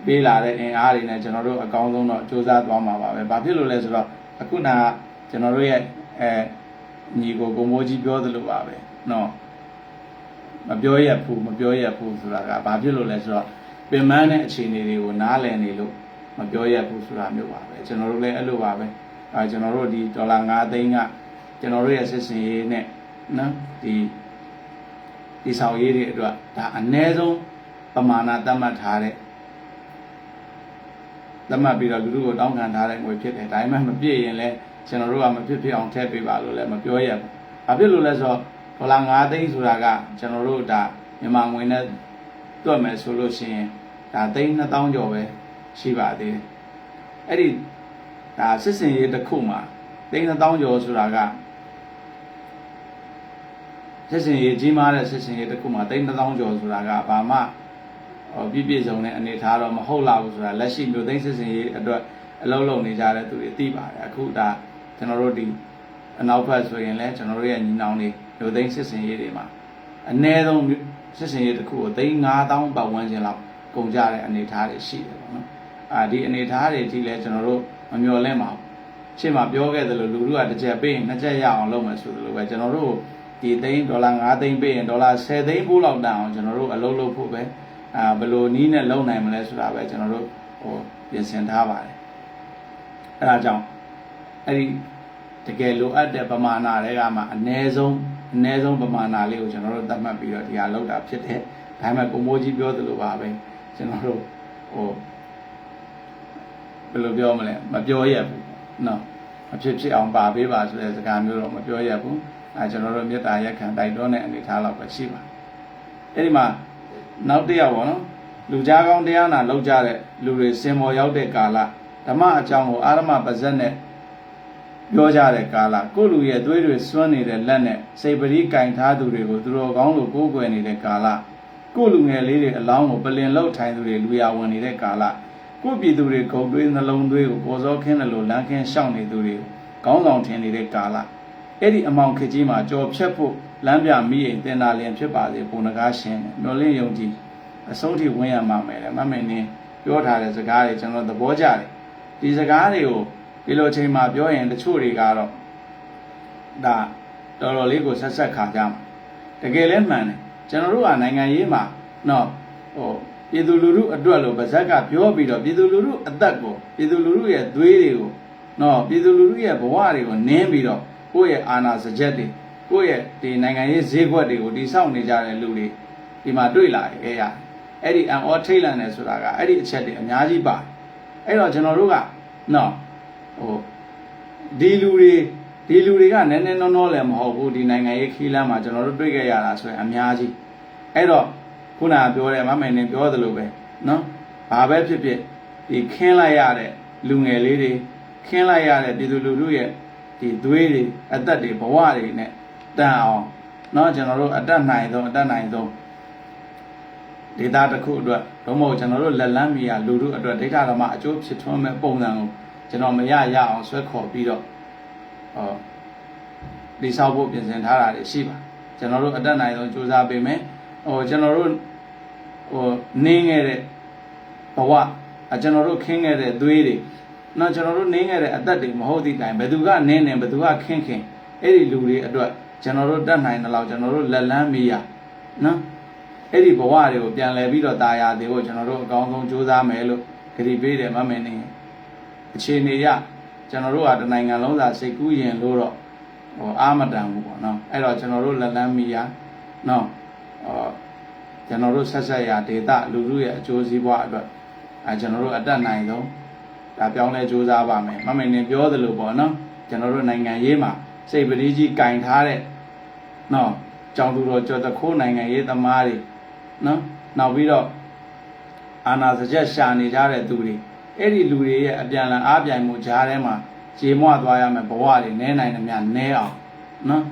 ပေးလာတဲ့အင်အားတွေနဲ့ကျွန်တော်တို့အကောင်းဆုံးတော့စူးစမ်းသွားမှာပါပဲဘာဖြစ်လို့လဲဆိုတော့အခုနကကျွန်တော်တို့ရဲ့ညီကိုမိုးကြီးပြောသလိုပါပဲနော်မပြောရဘူးဆိုတာကဘာဖြစ်လို့လဲဆိုတော့ပင်မတဲ့အခြေအနေတွေကိုနားလည်နေလို့ မပြောရဘူးဆိုတာမျိုးပါပဲကျွန်တော်တို့လည်းအဲ့လိုပါပဲကျွန်တော်တို့ဒီဒေါ်လာ9သိန်းကကျွန်တော်တို့ရဲ့စစ်စင်ရေးနဲ့နော်ဒီဆောင်ရေးတွေအတွက်ဒါအနည်းဆုံးပမာဏသတ်မှတ်ထားတဲ့သတ်မှတ်ပြီးတော့လူတို့ကိုတောင်းခံထားတဲ့ငွေဖြစ်တယ်ဒါမှမပြည့်ရင်လည်းကျွန်တော်တို့ကမဖြစ်ဖြစ်အောင်ထည့်ပေးပါလို့လည်းမပြောရဘူးဘာဖြစ်လို့လဲဆိုတော့ဒေါ်လာ9သိန်းဆိုတာကကျွန်တော်တို့ဒါမြန်မာငွေနဲ့တွက်မယ်ဆိုလို့ရှိရင်ဒါသိန်း2000ကျော်ပဲရှိပါသေးတယ်အဲ့ဒီဒါစစ်စင်ရေးတစ်ခုမှာသိန်း2000ကျော်ဆိုတာကစစ်စင်ရေးကြီးမားတဲ့စစ်စင်ရေးတစ်ခုမှာသိန်း2000ကျော်ဆိုတာကဘာမှပြည့်စုံတဲ့အနေထားတော့မဟုတ်လာဘူးဆိုတာလက်ရှိမျိုးသိန်းစစ်စင်ရေးအတွက်အလုံးလုံးနေကြတဲ့သူတွေသိပါတယ်အခုဒါကျွန်တော်တို့ဒီအနောက်ဘက်ဆိုရင်လည်းကျွန်တော်တို့ရဲ့ညီနောင်တွေမျိုးသိန်းစစ်စင်ရေးတွေမှာအနည်းဆုံးစစ်စင်ရေးတစ်ခုကိုသိန်း9000ပတ်ဝန်းကျင်လောက်ကုန်ကြတဲ့အနေထားတွေရှိတယ်ပေါ့နော်ဒီအနေထားတွေထိလည်းကျွန်တော်တို့မမျှော်လင့်ပါဘူးရှင်းမှာပြောခဲ့သလိုလူတို့ကတစ်ချက်ပေးရင်နှစ်ချက်ရအောင်လုပ်မယ်ဆိုသလိုပဲကျွန်တော်တို့ဒီသိန်းဒေါ်လာ9သိန်းပေးရင်ဒေါ်လာ10သိန်းပို့လောက်တန်အောင်ကျွန်တော်တို့အလုပ်လုပ်ဖို့ပဲဘယ်လိုနည်းနဲ့လုပ်နိုင်မလဲဆိုတာပဲကျွန်တော်တို့ပြင်ဆင်ထားပါတယ်အဲဒါကြောင့်အဲ့ဒီတကယ်လိုအပ်တဲ့ပမာဏတွေကမှအနည်းဆုံးပမာဏလေးကိုကျွန်တော်တို့သတ်မှတ်ပြီးတော့ဒီဟာလောက်တာဖြစ်တယ်ဒါပေမဲ့ကိုမိုးကြီးပြောသလိုပါပဲကျွန်တော်တို့ဘယ်လိုပြောမလဲမပြောရဘူးနော်မဖြစ်အောင်ပါပေးပါဆိုတဲ့စကားမျိုးတော့မပြောရဘူးကျွန်တော်တို့မေတ္တာရက်ခံတိုက်တွန်းတဲ့အနေထားလောက်ပဲရှိပါအဲ့ဒီမှာနောက်တစ်ယောက်ပေါ့နော်လူကြားကောင်းတရားနာလောက်ကြတဲ့လူတွေစင်မော်ရောက်တဲ့ကာလဓမ္မအကြောင်းကိုအာရမပါဇက်နဲ့ပြောကြတဲ့ကာလကိုလူရဲ့သွေးတွေစွန့်နေတဲ့လက်နဲ့စိတ်ပရိကင်ထားသူတွေကိုသူတော်ကောင်းလို့ကိုးကွယ်နေတဲ့ကာလကိုလူငယ်လေးတွေအလောင်းကိုပလင်လောက်ထိုင်သူတွေလူရဝင်နေတဲ့ကာလကိုပြည်သူတွေဂုံသွေးနှလုံးသွေးကိုပေါ်စောခင်းတယ်လို့လမ်းခင်းရှောင်နေသူတွေခေါင်းဆောင်ထင်နေတဲ့ကာလအဲ့ဒီအမောင်ခေကြီးမှာကြော်ဖြတ်ဖို့လမ်းပြမိရင်တင်တာလင်ဖြစ်ပါစေပုံနကားရှင်မျောလင်းယုံကြည်အဆုံးထိဝင်ရမှာမယ်လေမမင်းနေပြောထားတဲ့စကားတွေကျွန်တော်သဘောကျတယ်ဒီစကားတွေကိုဒီလိုချိန်မှာပြောရင်တချို့တွေကတော့ဒါတော်တော်လေးကိုဆက်ဆက်ခါကြမှာတကယ်လဲမှန်တယ်ကျွန်တော်တို့ကနိုင်ငံရေးမှာနော်ပြည်သူလူထုအတွက်လို့ဗဇက်ကပြောပြီးတော့ပြည်သူလူထုအသက်ကိုပြည်သူလူထုရဲ့သွေးတွေကိုနော်ပြည်သူလူထုရဲ့ဘဝတွေကိုနင်းပြီးတော့ကိုယ့်ရဲ့အာဏာစကြက်တွေကိုယ့်ရဲ့ဒီနိုင်ငံရေးဈေးကွက်တွေကိုတိဆောက်နေကြတဲ့လူတွေဒီမှာတွေ့လာခဲ့ရအဲ့ဒီအန်အောထိတ်လန့်နေဆိုတာကအဲ့ဒီအချက်တွေအများကြီးပါအဲ့တော့ကျွန်တော်တို့ကနော်ဒီလူတွေကနည်းနည်းနောလည်းမဟုတ်ဘူးဒီနိုင်ငံရေးခီးလမ်းမှာကျွန်တော်တို့တွေ့ခဲ့ရတာဆိုရင်အများကြီးအဲ့တော့ခုနကပြောတဲ့မမင်းနေပြောသလိုပဲနော်ဘာပဲဖြစ်ဖြစ်ဒီခင်းလိုက်ရတဲ့လူငယ်လေးတွေခင်းလိုက်ရတဲ့ပြည်သူလူထုရဲ့ဒီသွေးတွေအသက်တွေဘဝတွေနဲ့တန်အောင်နော်ကျွန်တော်တို့အတက်နိုင်ဆုံးဒေတာတစ်ခုအတွက်တော့မဟုတ်ကျွန်တော်တို့လက်လန်းမီယာလူထုအတွက်ဒိဋ္ဌဓမ္မအကျိုးဖြစ်ထွန်းမဲ့ပုံစံကိုကျွန်တော်မရအောင်ဆွဲခေါ်ပြီးတော့ဒီဆောက်ဖို့ပြင်ဆင်ထားတာတွေရှိပါကျွန်တော်တို့အတက်နိုင်ဆုံးစူးစမ်းပေးမယ်ကျွန်တော်တို့နင်းခဲ့တဲ့ဘဝကျွန်တော်တို့ခင်းခဲ့တဲ့သွေးတွေနော်ကျွန်တော်တို့နင်းခဲ့တဲ့အသက်တွေမဟုတ်သည့်တိုင်ဘယ်သူကနင်းနေဘယ်သူကခင်းအဲ့ဒီလူတွေအတွက်ကျွန်တော်တို့တက်နိုင်တဲ့လောက်ကျွန်တော်တို့လက်လန်းမီယာနော်အဲ့ဒီဘဝတွေကိုပြန်လည်ပြီးတော့တာယာတွေကိုကျွန်တော်တို့အကောင်းဆုံးစူးစမ်းမယ်လို့ကြည်ပေးတယ်မမင်းနေအခြေအနေရကျွန်တော်တို့ကတနိုင်ငံလုံးသာစိတ်ကူးရင်လို့တော့အာမတန်ဘူးပေါ့နော်အဲ့တော့ကျွန်တော်တို့လက်လန်းမီယာနော်ကျွန်တော်တို့ဆက်ဆက်ရဒေတာလူထုရဲ့အကျိုးစီးပွားအတွက်ကျွန်တော်တို့အတက်နိုင်ဆုံးဒါပြောင်းလဲစူးစမ်းပါမယ်မမင်းနေပြောသလိုပေါ့နော်ကျွန်တော်တို့နိုင်ငံရေးမှာစိတ်ပရိကြီးကင်ထားတဲ့နော်ကြောင်သူတော်ကျော်တခိုးနိုင်ငံရေးသမားတွေနော်နောက်ပြီးတော့အာဏာစကြက်ရှာနေကြတဲ့သူတွေအဲ့ဒီလူတွေရဲ့အပြန်လန်အားပြိုင်မှုကြားထဲမှာကြေမွသွားရမယ်ဘဝတွေနဲနိုင်သမျှနဲအောင်နော်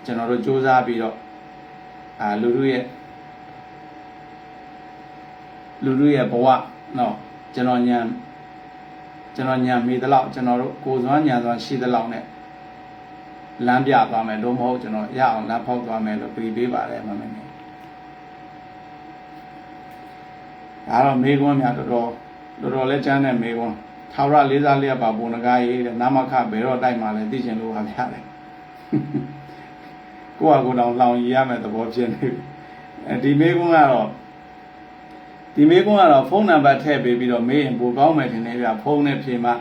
ကျွန်တော်တို့စူးစမ်းပြီးတော့လူထုရဲ့ဘဝနော်ကျွန်တော်ညံမိသလောက်ကျွန်တော်တို့ကိုယ်စွမ်းညံစွမ်းရှိသလောက်နဲ့လမ်းပြသွားမယ်လို့မဟုတ်ကျွန်တော်ရအောင်လမ်းဖောက်သွားမယ်လို့ပေးပါတယ်မမင်းဒါတော့မေကွန်းများတော်တော်လေးကျမ်းတဲ့မေကွန်းထာဝရလေးစားလျက်ပါဘုံနဂါရေးတဲ့နာမခဘယ်တော့တိုက်မှလဲသိချင်လို့ပါဗျာလေကိုယ့်ဟာကိုယ်တောင်လောင်ရည်ရမယ်သဘောဖြစ်နေပြီဒီမေကွန်းကတော့ ဒီမေးခွန်းကတော့ဖုန်းနံပါတ်ထည့်ပေးပြီးတော့မေးရင်ပိုကောင်းမယ်ထင်တယ်ဗျဖုန်းနဲ့ဖြေမှ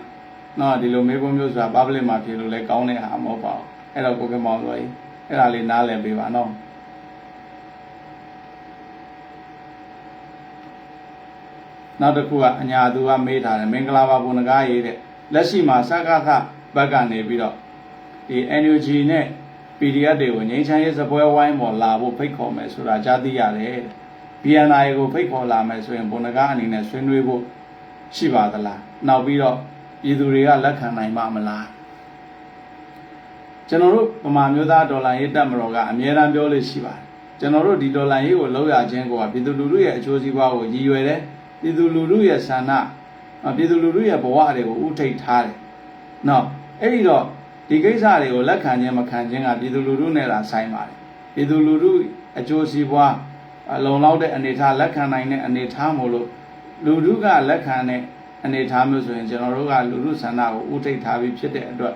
နော်ဒီလိုမေးခွန်းမျိုးဆိုတာ public မှာဖြေလို့လည်းကောင်းတဲ့ဟာမဟုတ်ပါဘူးအဲ့တော့ကိုကမောင်ဆိုရင်အဲ့ဒါလေးနားလည်ပေးပါနော်နောက်တစ်ခုကအညာသူကမေးထားတယ်မင်္ဂလာပါဘုန်းကားရေးတဲ့လက်ရှိမှာစကားခဘက်ကနေပြီးတော့ဒီ NUG နဲ့ PDF တွေကိုငြိမ်းချမ်းရေးစပွဲဝိုင်းပေါ်လာဖို့ဖိတ်ခေါ်မယ်ဆိုတာကြားသိရတယ် BNI ကိုဖိတ်ခေါ်လာမယ်ဆိုရင်ဘုန်းကားအနေနဲ့ဆွေးနွေးဖို့ရှိပါသလားနောက်ပြီးတော့ပြည်သူတွေကလက်ခံနိုင်မှာမလားကျွန်တော်တို့ဗမာမျိုးသားဒေါ်လာရေးတက်မတော်ကအမြဲတမ်းပြောလို့ရှိပါတယ်ကျွန်တော်တို့ဒီဒေါ်လာရေးကိုလောက်ရခြင်းကိုပြည်သူလူထုရဲ့အကျိုးစီးပွားကိုရည်ရွယ်တယ်ပြည်သူလူထုရဲ့ဆန္ဒပြည်သူလူထုရဲ့ဘဝတွေကိုဥထိတ်ထားတယ်နော်အဲ့ဒီတော့ဒီကိစ္စတွေကိုလက်ခံခြင်းမခံခြင်းကပြည်သူလူထုနဲ့လာဆိုင်ပါတယ်ပြည်သူလူထုအကျိုးစီးပွားလုံလောက်တဲ့အနေထားလက်ခံနိုင်တဲ့အနေထားမို့လို့လူထုကလက်ခံတဲ့အနေထားမျိုးဆိုရင်ကျွန်တော်တို့ကလူထုဆန္ဒကိုဥထိတ်ထားပြီးဖြစ်တဲ့အတွက်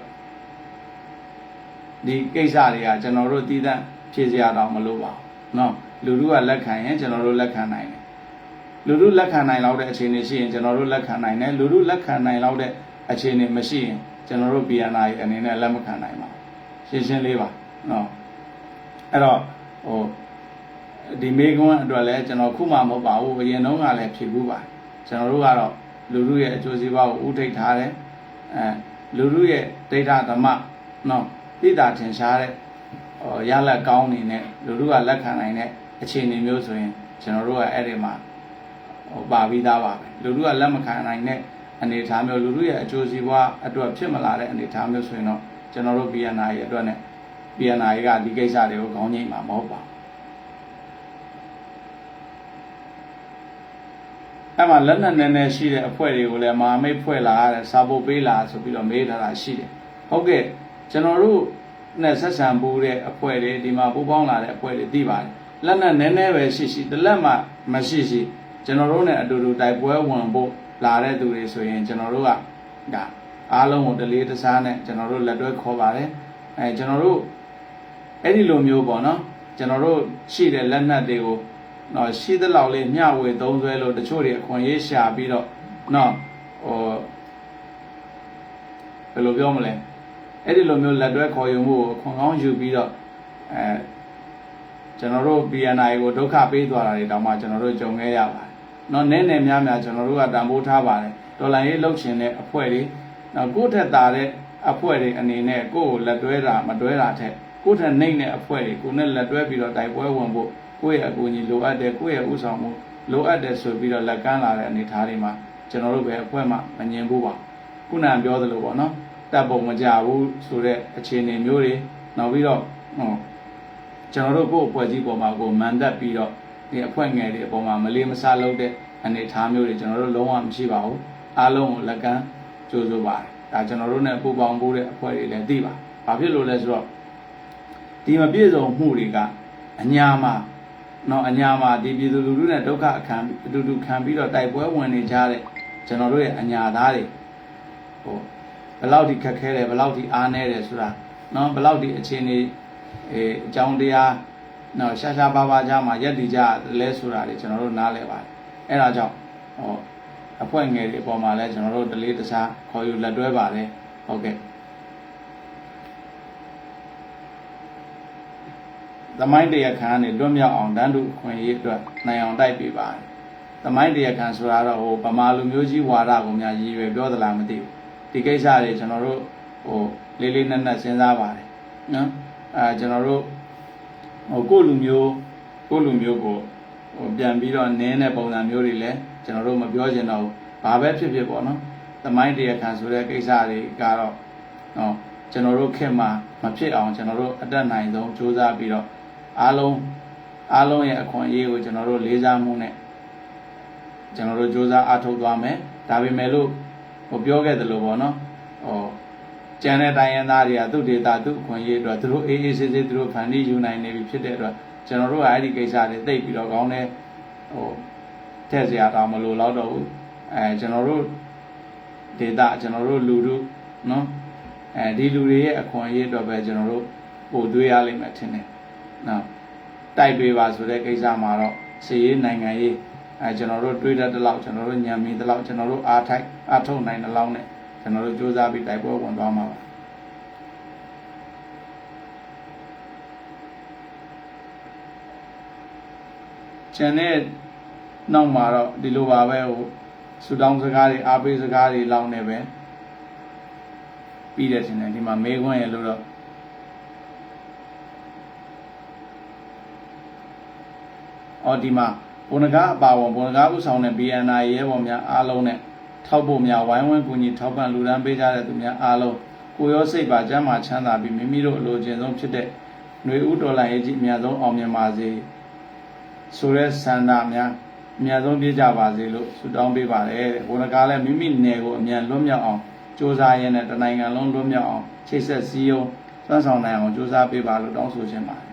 ဒီကိစ္စတွေကကျွန်တော်တို့တည်တံ့ဖြည့်စရာတော့မလိုပါဘူးเนาะလူထုကလက်ခံရင်ကျွန်တော်တို့လက်ခံနိုင်တယ်လူထုလက်ခံနိုင်လောက်တဲ့အခြေအနေရှိရင်ကျွန်တော်တို့လက်ခံနိုင်တယ်လူထုလက်ခံနိုင်လောက်တဲ့အခြေအနေမရှိရင်ကျွန်တော်တို့ BNI အနေနဲ့လက်မခံနိုင်ပါဘူးရှင်းလေးပါเนาะအဲ့တော့ဒီမေကွန်းအတွက်လည်းကျွန်တော်ခုမှမဟုတ်ပါဘူးအရင်တုန်းကလည်းဖြစ်ဘူးပါကျွန်တော်တို့ကတော့လူထုရဲ့အကျိုးစီးပွားကိုဥထိတ်ထားတယ်လူထုရဲ့ဒိဋ္ဌဓမ္မเนาะသိတာထင်ရှားတဲ့ရလက်ကောင်းနေနဲ့လူထုကလက်ခံနိုင်တဲ့အခြေအနေမျိုးဆိုရင်ကျွန်တော်တို့ကအဲ့ဒီမှာပါပြီးသားပါပဲလူထုကလက်မခံနိုင်တဲ့အနေအထားမျိုးလူထုရဲ့အကျိုးစီးပွားအတွက်ဖြစ်မလာတဲ့အနေအထားမျိုးဆိုရင်တော့ကျွန်တော်တို့ BNI ရဲ့အတွက်နဲ့ BNI ကဒီကိစ္စတွေကိုခေါင်းငိမ့်မှာမဟုတ်ပါဘူးအဲ့မှာလက်နက်နဲ့ရှိတဲ့အဖွဲ့တွေကိုလည်းမဟာမိတ်ဖွဲ့လာရတယ်စာပုတ်ပေးလာဆိုပြီးတော့မေးထားတာရှိတယ်ဟုတ်ကဲ့ကျွန်တော်တို့နဲ့ဆက်ဆံဖို့တဲ့အဖွဲ့တွေဒီမှာပူးပေါင်းလာတဲ့အဖွဲ့တွေသိပါတယ်လက်နက်နည်းနည်းပဲရှိတလက်မှမရှိကျွန်တော်တို့နဲ့အတူတူတိုက်ပွဲဝင်ဖို့လာတဲ့သူတွေဆိုရင်ကျွန်တော်တို့ကဒါအားလုံးကိုတလေးတစားနဲ့ကျွန်တော်တို့လက်တွဲခေါ်ပါတယ်ကျွန်တော်တို့အဲ့ဒီလိုမျိုးပေါ့နော်ကျွန်တော်တို့ရှိတဲ့လက်နက်တွေကိုနော်ရှိသလောက်လေးမျှဝေသုံးစွဲလို့တချို့တွေအခွင့်အရေးရှာပြီးတော့နော်ဘယ်လိုပြောမလဲအဲ့ဒီလိုမျိုးလက်တွဲခေါ်ယူမှုကိုခွန်ကောင်းယူပြီးတော့ကျွန်တော်တို့ BNI ကိုဒုက္ခပေးသွားတာတွေတောင်မှကျွန်တော်တို့ကြုံခဲ့ရပါတယ်။နော်နည်းနည်းများများကျွန်တော်တို့ကတန်ဖိုးထားပါတယ်။ဒေါ်လာရေးလှုပ်ရှင်တဲ့အဖွဲ့တွေနော်ကိုယ့်ထက်သာတဲ့အဖွဲ့တွေအနေနဲ့ကိုယ့်ကိုလက်တွဲတာမတွဲတာထက်ကိုယ့်ထက်နှိမ့်တဲ့အဖွဲ့တွေကိုနဲ့လက်တွဲပြီးတော့တိုက်ပွဲဝင်ဖို့ကိုယ့်ရဲ့အကူအညီလိုအပ်တယ်ကိုယ့်ရဲ့ဥဆောင်မှုလိုအပ်တယ်ဆိုပြီးတော့လက်ကမ်းလာတဲ့အနေအထားတွေမှာကျွန်တော်တို့ပဲအဖွဲ့မှမငြင်းဘူးပါ။ခုနကပြောသလိုပေါ့နော်။တပ်ပုံမကြဘူးဆိုတဲ့အခြေအနေမျိုးတွေနောက်ပြီးတော့ကျွန်တော်တို့ကိုယ့်အဖွဲ့ကြီးပေါ်မှာကိုမန်တက်ပြီးတော့ဒီအဖွဲ့ငယ်တွေအပေါ်မှာမလေးမစားလုပ်တဲ့အနေအထားမျိုးတွေကျွန်တော်တို့လုံးဝမရှိပါဘူးအားလုံးကိုလက်ကမ်းကြိုးစိုးပါတယ်ဒါကျွန်တော်တို့နဲ့ပူးပေါင်းဖို့တဲ့အဖွဲ့တွေလည်းသိပါဘာဖြစ်လို့လဲဆိုတော့ဒီမပြည့်စုံမှုတွေကအညာမှာဒီပြည်သူလူထုနဲ့ဒုက္ခအတူတူခံပြီးတော့တိုက်ပွဲဝင်နေကြတဲ့ကျွန်တော်တို့ရဲ့အညာသားတွေဘယ်လောက်ထိခက်ခဲတယ်ဘယ်လောက်ထိအားနည်းတယ်ဆိုတာနော်ဘယ်လောက်ထိအခြေအနေအကြောင်းတရားနော်ရှားပါးကြားမှာရက်တည်ကြလဲဆိုတာတွေကျွန်တော်တို့နားလည်ပါတယ်အဲ့ဒါကြောင့်အဖွဲ့ငယ်တွေအပေါ်မှာလဲကျွန်တော်တို့တလေးတစားခေါ်ယူလက်တွဲပါတယ်ဟုတ်ကဲ့သမိုင်းတရားခံကနေလွတ်မြောက်အောင်တန်းတူအခွင့်အရေးအတွက်နိုင်အောင်တိုက်ပေးပါတယ်သမိုင်းတရားခံဆိုတာတော့ဗမာလူမျိုးကြီးဝါဒကိုများရည်ရွယ်ပြောသလားမသိဘူးဒီကိစ္စတွေကျွန်တော်တို့လေးလေးနက်နက်စဉ်းစားပါတယ်နော်ကျွန်တော်တို့ကိုယ့်လူမျိုးကိုပြန်ပြီးတော့နင်းတဲ့ပုံစံမျိုးတွေလည်းကျွန်တော်တို့မပြောချင်တော့ဘူးဘာပဲဖြစ်ဖြစ်ပေါ့နော်သမိုင်းတရားခံဆိုတဲ့ကိစ္စတွေကတော့ကျွန်တော်တို့ခင်မှာမဖြစ်အောင်ကျွန်တော်တို့အတက်နိုင်ဆုံးစူးစမ်းပြီးတော့အားလုံးရဲ့အခွင့်အရေးကိုကျွန်တော်တို့လေးစားမှုနဲ့ကျွန်တော်တို့စူးစမ်းအားထုတ်သွားမယ်ဒါပေမဲ့လို့ပြောခဲ့သလိုပေါ့နော်ကျန်တဲ့တိုင်းရင်းသားတွေကသူ့ဒေတာသူ့အခွင့်အရေးအတွက်သူတို့အေးအေးဆေးဆေးသူတို့ဖန်တီးယူနိုင်နေပြီဖြစ်တဲ့အတွက်ကျွန်တော်တို့ကအဲ့ဒီကိစ္စတွေသိပြီးတော့ကောင်းတဲ့ထည့်စရာတောင်မလိုတော့ဘူးကျွန်တော်တို့ဒေတာကျွန်တော်တို့လူထုနော်ဒီလူတွေရဲ့အခွင့်အရေးအတွက်ပဲကျွန်တော်တို့ပို့သွေးရလိမ့်မယ်ထင်တယ်နော်တိုက်ပေးပါဆိုတဲ့ကိစ္စမှာတော့စီရေးနိုင်ငံရေး ကျွန်တော်တို့တွေးတတ်တဲ့လောက်ကျွန်တော်တို့ညံမီတဲ့လောက်ကျွန်တော်တို့အားထုတ်နိုင်တဲ့လောက်နဲ့ကျွန်တော်တို့စူးစမ်းပြီးတိုက်ပွဲဝင်သွားမှာပါကျန်တဲ့နောက်မှာတော့ဒီလိုပါပဲဟိုဆူတောင်းစကားတွေအားပေးစကားတွေလောက်နေပဲပြီးတယ်ထင်တယ်ဒီမှာမေးခွန်းရလို့တော့ဒီမှာဘုံကားအပါဝင်ဘုံကားဥဆောင်တဲ့ BNI ရဲဘော်များအားလုံးနဲ့ထောက်ဖို့များဝိုင်းဝန်းကူညီထောက်ပံ့လူဒန်းပေးကြတဲ့သူများအားလုံးကိုရောစိတ်ပါကျမ်းမာချမ်းသာပြီးမိမိတို့အလိုချင်ဆုံးဖြစ်တဲ့ຫນွေဥဒေါ်လာရေးကြီးအများဆုံးအောင်မြင်ပါစေဆိုတဲ့ဆန္ဒများအများဆုံးပြည့်ကြပါစေလို့ဆုတောင်းပေးပါတယ်ဘုံကားလည်းမိမိနယ်ကိုအမြန်လွတ်မြောက်အောင်စူးစမ်းရင်းနဲ့တနိုင်ငံလုံးလွတ်မြောက်အောင်ချိတ်ဆက်စည်းရုံးစွမ်းဆောင်နိုင်အောင်စူးစမ်းပေးပါလို့တောင်းဆိုချင်ပါတယ်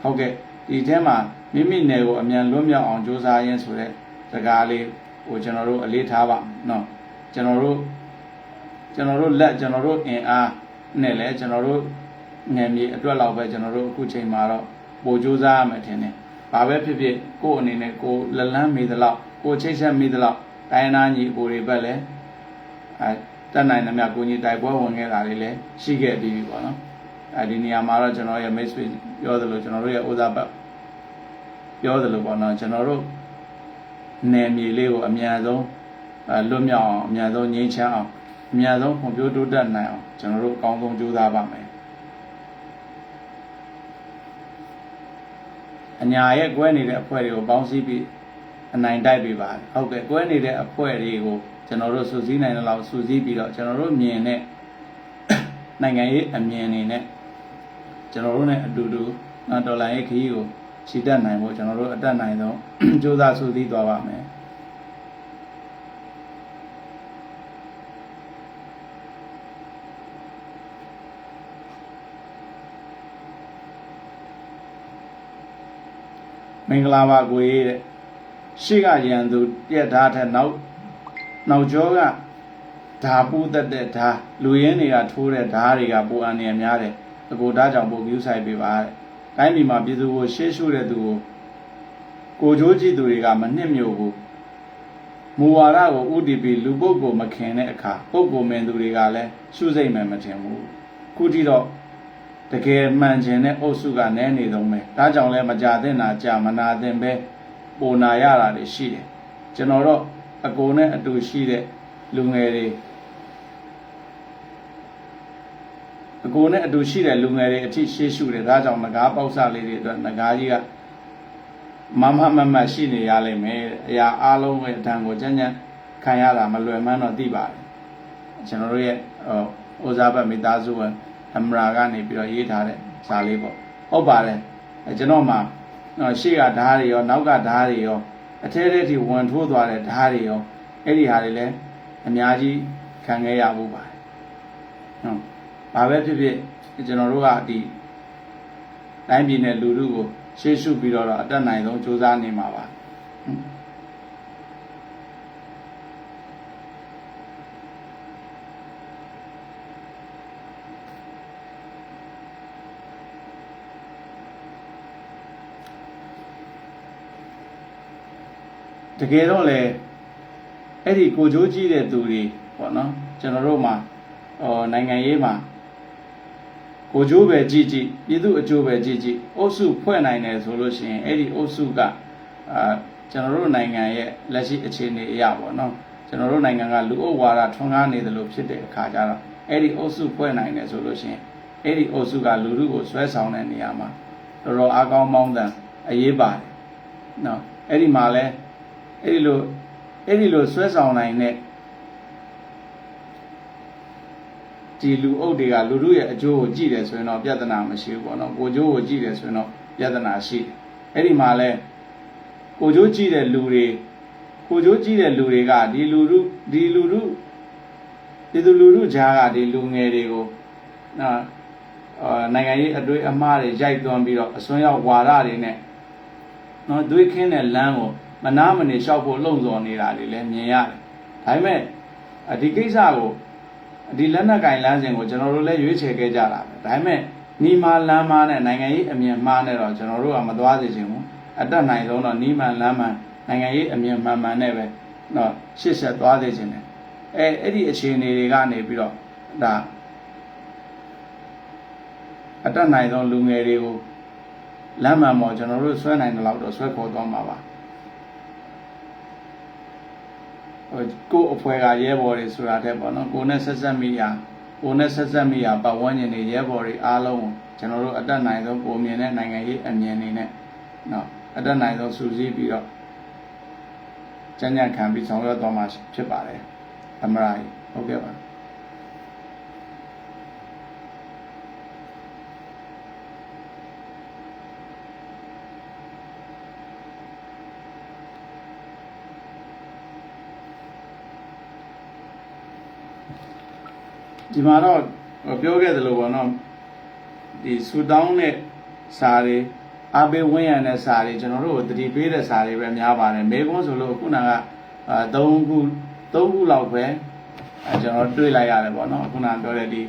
ဟုတ်ကဲ့ဒီထဲမှာမိမိနယ်ကိုအမြန်လွတ်မြောက်အောင်စူးစမ်းရင်းဆိုတဲ့စကားလေးကိုကျွန်တော်တို့အလေးထားပါနော်ကျွန်တော်တို့လက်ကျွန်တော်တို့အင်အားနဲ့လည်းကျွန်တော်တို့ငယ်မြေအတွက်လောက်ပဲကျွန်တော်တို့အခုချိန်မှာတော့ပို့စူးစမ်းရမယ်ထင်တယ်ဘာပဲဖြစ်ဖြစ်ကိုယ့်အနေနဲ့ကိုလက်လန်းမိသလောက်ကိုချိတ်ဆက်မိသလောက်တိုင်းနာညီကိုတွေဘက်လည်းတက်နိုင်သမျှကိုကြီးတိုက်ပွဲဝင်ခဲ့တာတွေလည်းရှိခဲ့ပြီးပြီပေါ့နော်ဒီနေရာမှာတော့ကျွန်တော်ရဲ့မိတ်ဆွေပြောသလိုကျွန်တော်တို့ရဲ့ဥစားပတ်ပြောသလိုပေါ့နော်ကျွန်တော်တို့နယ်မြေလေးကိုအများဆုံးလွတ်မြောက်အောင်အများဆုံးငြိမ်းချမ်းအောင်အများဆုံးဖွံ့ဖြိုးတိုးတက်နိုင်အောင်ကျွန်တော်တို့အကောင်းဆုံးကြိုးစားပါမယ်အညာရဲ့ကွဲနေတဲ့အဖွဲ့တွေကိုပေါင်းစည်းပြီးအနိုင်တိုက်ပေးပါဟုတ်ကဲ့ကွဲနေတဲ့အဖွဲ့တွေကိုကျွန်တော်တို့စုစည်းနိုင်တဲ့လောက်စုစည်းပြီးတော့ကျွန်တော်တို့မြင်တဲ့နိုင်ငံရေးအမြင်တွေနဲ့ကျွန်တော်တို့ ਨੇ အတူတူဒေါ်လာရေးခရီးကိုခြိတက်နိုင်ဖို့ကျွန်တော်တို့အတက်နိုင်ဆုံးကြိုးစားစုစည်းသွားပါမယ်မင်္ဂလာပါကိုရေးတဲ့ရှေ့ကရန်သူပြက်ဓာတ်ထက်နောက်ကျောကဓာပူးသက်တဲ့ဓာလူရင်းတွေကထိုးတဲ့ဓာတွေကပိုအန်နေများတယ်အကိုဓာကြောင့်ပိုကူးဆိုင်ပေးပါတဲ့တိုင်းပြည်မှာပြည်သူကိုရှေ့ရှုတဲ့သူကိုကြိုးကြည့်သူတွေကမနှစ်မြို့ဘူးမူဝါဒကို UDP လူပုဂ္ဂိုလ်မခင်တဲ့အခါပုဂ္ဂိုလ်မင်းသူတွေကလည်းရှုစိတ်မှမထင်ဘူးခုထိတော့တကယ်မှန်ခြင်းနဲ့အုပ်စုကနဲနေသုံးပဲဒါကြောင့်လဲမကြသင့်တာကြာမနာသင့်ပဲပိုနာရတာတွေရှိတယ်ကျွန်တော်တော့အကိုနဲ့အတူရှိတဲ့လူငယ်တွေအကိုနဲ့အတူရှိတဲ့လူငယ်တွေအထိရှေ့ရှုတယ်ဒါကြောင့်ငကားပေါက်စလေးတွေအတွက်ငကားကြီးကမမရှိနေရလိမ့်မယ်အရာအားလုံးရဲ့အတန်ကိုကြမ်းကြမ်းခံရတာမလွယ်မှန်းတော့သိပါတယ်ကျွန်တော်တို့ရဲ့ဥစားဘတ်မိသားစုဝင်အမရာကနေပြီးတော့ရေးထားတဲ့စာလေးပေါ့ဟုတ်ပါတယ်ကျွန်တော်မှရှေ့ကဓာတ်တွေရောနောက်ကဓာတ်တွေရောအထဲထဲထိဝင်ထိုးသွားတဲ့ဓာတ်တွေရောအဲ့ဒီဟာတွေလည်းအများကြီးခံခဲ့ရဖို့ပါတယ်ဟုတ်ဘာပဲဖြစ်ဖြစ်ကျွန်တော်တို့ကဒီတိုင်းပြည်နဲ့လူထုကိုရှေ့ရှုပြီးတော့အတက်နိုင်ဆုံးစူးစမ်းနေမှာပါတကယ်တော့လေအဲ့ဒီကိုကြိုးကြည့်တဲ့သူတွေပေါ့နော်ကျွန်တော်တို့မှာနိုင်ငံရေးမှာကိုကြိုးပဲကြည့်ပြည်သူအကျိုးပဲကြည့်အုပ်စုဖွဲ့နိုင်တယ်ဆိုလို့ရှိရင်အဲ့ဒီအုပ်စုကကျွန်တော်တို့နိုင်ငံရဲ့လက်ရှိအခြေအနေအရာပေါ့နော်ကျွန်တော်တို့နိုင်ငံကလူအုပ်ဝါဒထွန်းကားနေတယ်လို့ဖြစ်တဲ့အခါကျတော့အဲ့ဒီအုပ်စုဖွဲ့နိုင်တယ်ဆိုလို့ရှိရင်အဲ့ဒီအုပ်စုကလူထုကိုဆွဲဆောင်တဲ့နေရာမှာတော်တော်အားကောင်းမောင်းတန်အရေးပါတယ်နော်အဲ့ဒီမှာလဲအဲ့ဒီလိုဆွဲဆောင်နိုင်တဲ့ဒီလူအုပ်တွေကလူထုရဲ့အကျိုးကိုကြည့်တယ်ဆိုရင်တော့ပြဿနာမရှိဘူးပေါ့နော်ကိုကျိုးကိုကြည့်တယ်ဆိုရင်တော့ပြဿနာရှိတယ်အဲ့ဒီမှာလဲကိုကျိုးကြည့်တဲ့လူတွေကဒီလူထုကြားကဒီလူငယ်တွေကိုနိုင်ငံရေးအတွေ့အမှားတွေရိုက်သွန်းပြီးတော့အစွန်းရောက်ဝါဒတွေနဲ့နော်သွေးခင်းတဲ့လမ်းကိုမနာမနေလျှောက်ဖို့လှုံ့ဆော်နေတာတွေလည်းမြင်ရတယ်ဒါပေမဲ့ဒီကိစ္စကိုဒီလက်နက်ကင်လမ်းစဉ်ကိုကျွန်တော်တို့လည်းရွေးချယ်ခဲ့ကြတာပဲဒါပေမဲ့နီမာလမ်းမားနဲ့နိုင်ငံရေးအမြင်မှားနဲ့တော့ကျွန်တော်တို့ကမသွားစေချင်ဘူးအတက်နိုင်ဆုံးတော့နီမန်လမ်းမှန် နိုင်ငံရေးအမြင်မှန်မှန်နဲ့ပဲနော်ရှေ့ဆက်သွားသေးခြင်းတယ်အဲ့ဒီအခြေအနေတွေကနေပြီးတော့ဒါအတက်နိုင်သောလူငယ်တွေကိုလမ်းမှန်ပေါ်ကျွန်တော်တို့ဆွဲနိုင်တဲ့လောက်တော့ဆွဲခေါ်သွားမှာပါကိုယ်အဖွဲ့ကရဲဘော်တွေဆိုတာတဲ့ပေါ့နော်ကိုယ်နဲ့ဆက်ဆက်မိရာပတ်ဝန်းကျင်တွေရဲဘော်တွေအားလုံးကိုကျွန်တော်တို့အတက်နိုင်ဆုံးပုံမြင်တဲ့နိုင်ငံရေးအမြင်တွေနဲ့နော်အတက်နိုင်ဆုံးစူးစီးပြီးတော့ကြံ့ကြံ့ခံပြီးဆောင်ရွက်သွားမှာဖြစ်ပါတယ်အမရာကြီးဟုတ်ကဲ့ပါဒီမှာတော့ပြောခဲ့သလိုပေါ့နော်ဒီဆူတောင်းတဲ့စာတွေအားပေးဝန်းရံတဲ့စာတွေကျွန်တော်တို့ကိုတတိပေးတဲ့စာတွေပဲများပါတယ်မေကွန်းဆိုလို့ခုနက3ခုလောက်ပဲကျွန်တော်တွေ့လိုက်ရတယ်ပေါ့နော်ခုနပြောတဲ့ဒီ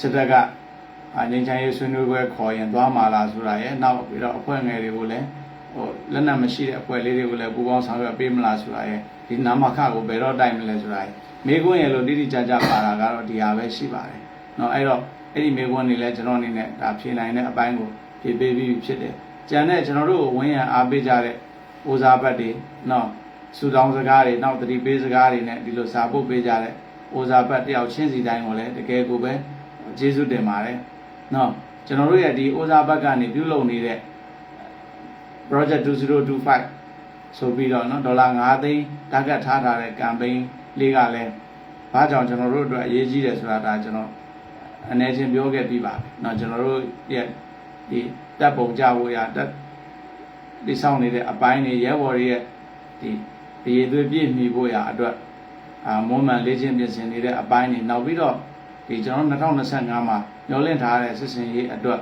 စစ်တပ်ကငြိမ်းချမ်းရေးဆွေးနွေးပွဲခေါ်ရင်သွားမှာလားဆိုတာရဲ့နောက်ပြီးတော့အဖွဲ့ငယ်တွေကိုလည်းလက်နက်မရှိတဲ့အဖွဲ့လေးတွေကိုလည်းပူးပေါင်းဆောင်ရွက်ပေးမလားဆိုတာရဲ့ဒီနာမခကိုဘယ်တော့တိုင်မလဲဆိုတာရဲ့မေကွန်းရဲ့လို့တိတိကျကျပါတာကတော့ဒီဟာပဲရှိပါတယ်เนาะအဲ့တော့အဲ့ဒီမေကွန်းနေလဲကျွန်တော်အနေနဲ့ဒါဖြေနိုင်တဲ့အပိုင်းကိုဖြေပေးပြီးဖြစ်တယ်ကြံတဲ့ကျွန်တော်တို့ကိုဝန်းရံအားပေးကြတဲ့ဦးစားဘတ်တွေเนาะစူတောင်းစကားတွေနောက်တတိပေးစကားတွေနဲ့ဒီလိုစာပို့ပေးကြတဲ့ဦးစားဘတ်တယောက်ချင်းစီတိုင်းကိုလည်းတကယ်ကိုပဲကျေးဇူးတင်ပါတယ်เนาะကျွန်တော်တို့ရဲ့ဒီဦးစားဘတ်ကနေပြုလုပ်နေတဲ့ project 2025ဆိုပြီးတော့เนาะဒေါ်လာ5သိန်းတာဂက်ထားထားတဲ့ campaign လေးကလည်းဘာကြောင့်ကျွန်တော်တို့အတွက်အရေးကြီးတယ်ဆိုတာဒါကျွန်တော်အနေချင်းပြောခဲ့ပြီးပါเนาะကျွန်တော်တို့ရဲ့ဒီတပ်ပုံကြဖို့ရတပ်ဒီဆောင်နေတဲ့အပိုင်းတွေရဲဘော်တွေရဲ့ဒီရေသွေးပြည့်မီဖို့ရအတွက်မွမ်းမံလေးချင်းပြင်ဆင်နေတဲ့အပိုင်းတွေနောက်ပြီးတော့ဒီကျွန်တော်2025မှာညှော်လင့်ထားတဲ့စစ်စင်ရေးအတွက်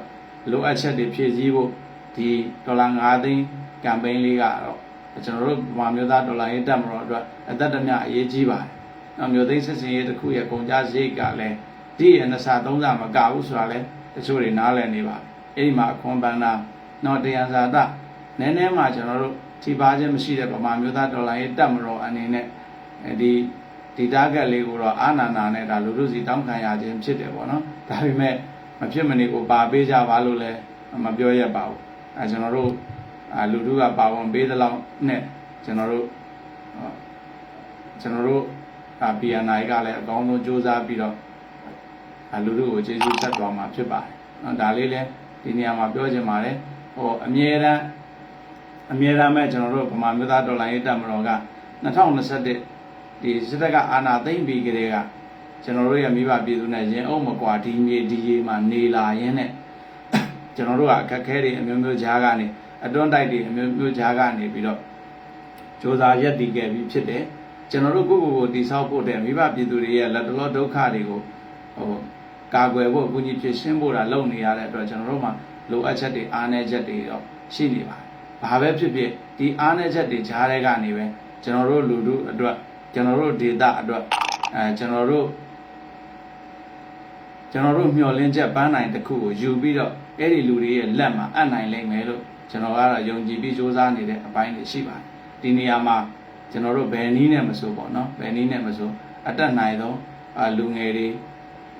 လိုအပ်ချက်တွေဖြည့်ဆည်းဖို့ဒီဒေါ်လာ5သိန်း campaign လေးကတော့ကျွန်တော်တို့ဗမာမျိုးသားဒေါ်လာရေးတက်မတော်အတွက်အသက်တမျှအရေးကြီးပါတယ်။နောက်မျိုးသိန်းစစ်စင်ရေးတစ်ခုရဲ့ကုန်ကြစရိတ်ကလည်းဒီအနစာ3စာမကဘူးဆိုတာလည်းတချို့တွေနားလည်နေပါအဲ့ဒီမှာအခွန်ပန်းတာနောက်တရားစာတနည်းနည်းမှကျွန်တော်တို့ထိပါခြင်းမရှိတဲ့ဗမာမျိုးသားဒေါ်လာရေးတက်မတော်အနေနဲ့ဒီ target လေးကိုတော့အာနာနာနဲ့ဒါလူလူစီတောင်းခံရခြင်းဖြစ်တယ်ပေါ့နော်ဒါပေမဲ့မဖြစ်မနေကိုပါပေးကြပါလို့လည်းမပြောရပါဘူးကျွန်တော်တို့လူထုကပါဝင်ပေးသလောက်နဲ့ကျွန်တော်တို့PNI ကလည်းအကောင်းဆုံးစူးစမ်းပြီးတော့လူထုကိုကျေးဇူးဆက်သွားမှာဖြစ်ပါတယ်ဒါလေးလည်းဒီနေရာမှာပြောချင်ပါတယ်အမြဲတမ်းမဲ့ကျွန်တော်တို့ဗမာမျိုးသားဒေါ်လာရေးတပ်မတော်က2021ဒီစစ်တပ်ကအာဏာသိမ်းပြီးကြတဲ့ကကျွန်တော်တို့ရဲ့မိဘပြည်သူနဲ့ရင်အုပ်မကွာဒီမြေဒီရေမှာနေလာရင်းနဲ့ကျွန်တော်တို့ကအခက်ခဲတွေအမျိုးမျိုးကြားကနေအတွန်းတိုက်တွေအမျိုးမျိုးကြားကနေပြီးတော့စ조사ရက်တည်ခဲ့ပြီးဖြစ်တယ်ကျွန်တော်တို့ကိုတိဆောက်ဖို့တဲ့မိဘပြည်သူတွေရဲ့လက်တလောဒုက္ခတွေကိုကာကွယ်ဖို့အကူအညီဖြစ်ရှင်းဖို့တာလုပ်နေရတဲ့အတွက်ကျွန်တော်တို့မှာလိုအပ်ချက်တွေအားနည်းချက်တွေတော့ရှိနေပါတယ်။ဘာပဲဖြစ်ဖြစ်ဒီအားနည်းချက်တွေကြားထဲကနေပဲကျွန်တော်တို့လူထုအတွက်ကျွန်တော်တို့ဒေသအတွက်ကျွန်တော်တို့မျှော်လင့်ချက်ပန်းနိုင်တစ်ခုကိုယူပြီးတော့အဲ့ဒီလူတွေရဲ့လက်မှာအပ်နိုင်လိမ့်မယ်လို့ကျွန်တော်ကတော့ယုံကြည်ပြီးစူးစမ်းနေတဲ့အပိုင်းတွေရှိပါတယ်။ဒီနေရာမှာကျွန်တော်တို့ဘယ်နည်းနဲ့မဆိုပေါ့နော်ဘယ်နည်းနဲ့မဆိုအတက်နိုင်သောလူငယ်တွေ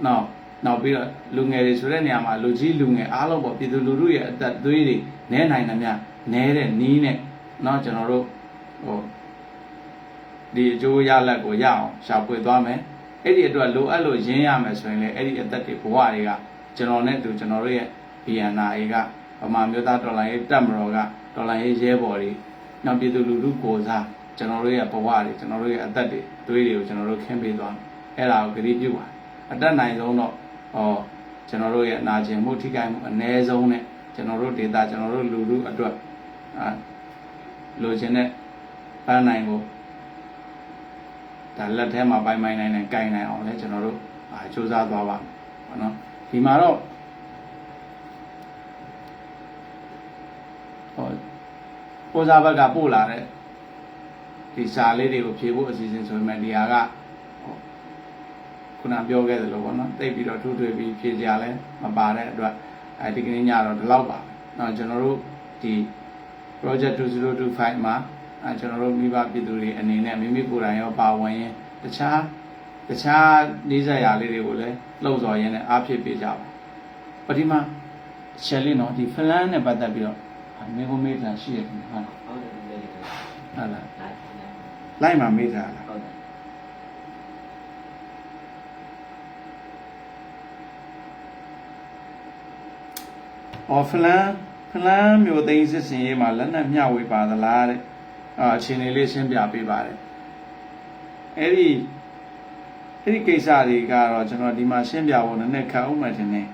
နောက်ပြီးတော့လူငယ်တွေဆိုတဲ့နေရာမှာလူကြီးလူငယ်အားလုံးပေါ့ပြည်သူလူထုရဲ့အသက်သွေးတွေနဲနိုင်သမျှနဲတဲ့နီးနဲ့ကျွန်တော်တို့ဒီအကျိုးရလဒ်ကိုရအောင်ရှာဖွေသွားမယ်အဲ့ဒီအတွက်လိုအပ်လို့ရင်းရမယ်ဆိုရင်လည်းအဲ့ဒီအသက်တွေဘဝတွေကကျွန်တော်နဲ့တူကျွန်တော်တို့ရဲ့ BNI ကဗမာမျိုးသားဒေါ်လာရေးတပ်မတော်ကဒေါ်လာရေးရဲဘော်တွေနောက်ပြည်သူလူထုကိုစားကျွန်တော်တို့ရဲ့ဘဝတွေကျွန်တော်တို့ရဲ့အသက်တွေသွေးတွေကိုကျွန်တော်တို့ခင်းပေးသွားမယ်အဲ့ဒါကိုဂရုပြုပါအတက်နိုင်ဆုံးတော့ကျွန်တော်တို့ရဲ့အနာကျင်မှုထိခိုက်မှုအ ਨੇ ဆုံးနဲ့ကျွန်တော်တို့ဒေတာကျွန်တော်တို့လူထုအတွက်လိုချင်တဲ့ပန်းနိုင်ကိုဒါလက်ထဲမှာပိုင်နိုင်ကြိုင်နိုင်အောင်လဲကျွန်တော်တို့စူးစမ်းသွားပါမယ်ပေါ့နော်ဒီမှာတော့ကိုစားဘက်ကပို့လာတဲ့ဒီစာလေးတွေကိုဖြေဖို့အစီအစဉ်ဆိုပေမဲ့ဒီဟာကခုနပြောခဲ့သလိုပေါ့နော်တိတ်ပြီးတော့ထူးထွေပြီးဖြေကြလဲမပါတဲ့အတွက်ဒီကနေ့ညတော့ဒီလောက်ပါเนาะကျွန်တော်တို့ဒီ project 2025မှာကျွန်တော်တို့မိဘပြည်သူတွေအနေနဲ့မိမိကိုယ်တိုင်ရောပါဝင်ရင်တခြားနေစရာလေးတွေကိုလည်းလှုပ်ဆော်ရင်းနဲ့အားဖြစ်ပေးကြပါပထမရှယ်လင်းနော်ဒီဖလန်နဲ့ပတ်သက်ပြီးတော့မေကိုမေးတာရှိရတယ်ဟုတ်လား ဟုတ်တယ်လေ ဟုတ်လား ဒါ လိုက်မှမေးတာလား ဟုတ်တယ် ဖလန်မျိုးသိန်းစစ်စင်ရေးမှာလက်နက်မျှဝေပါသလားတဲ့အခြေအနေလေးရှင်းပြပေးပါတယ်အဲ့ဒီကိစ္စတွေကတော့ကျွန်တော်ဒီမှာရှင်းပြဖို့နည်းနည်းခက်အောင်မှထင်တယ်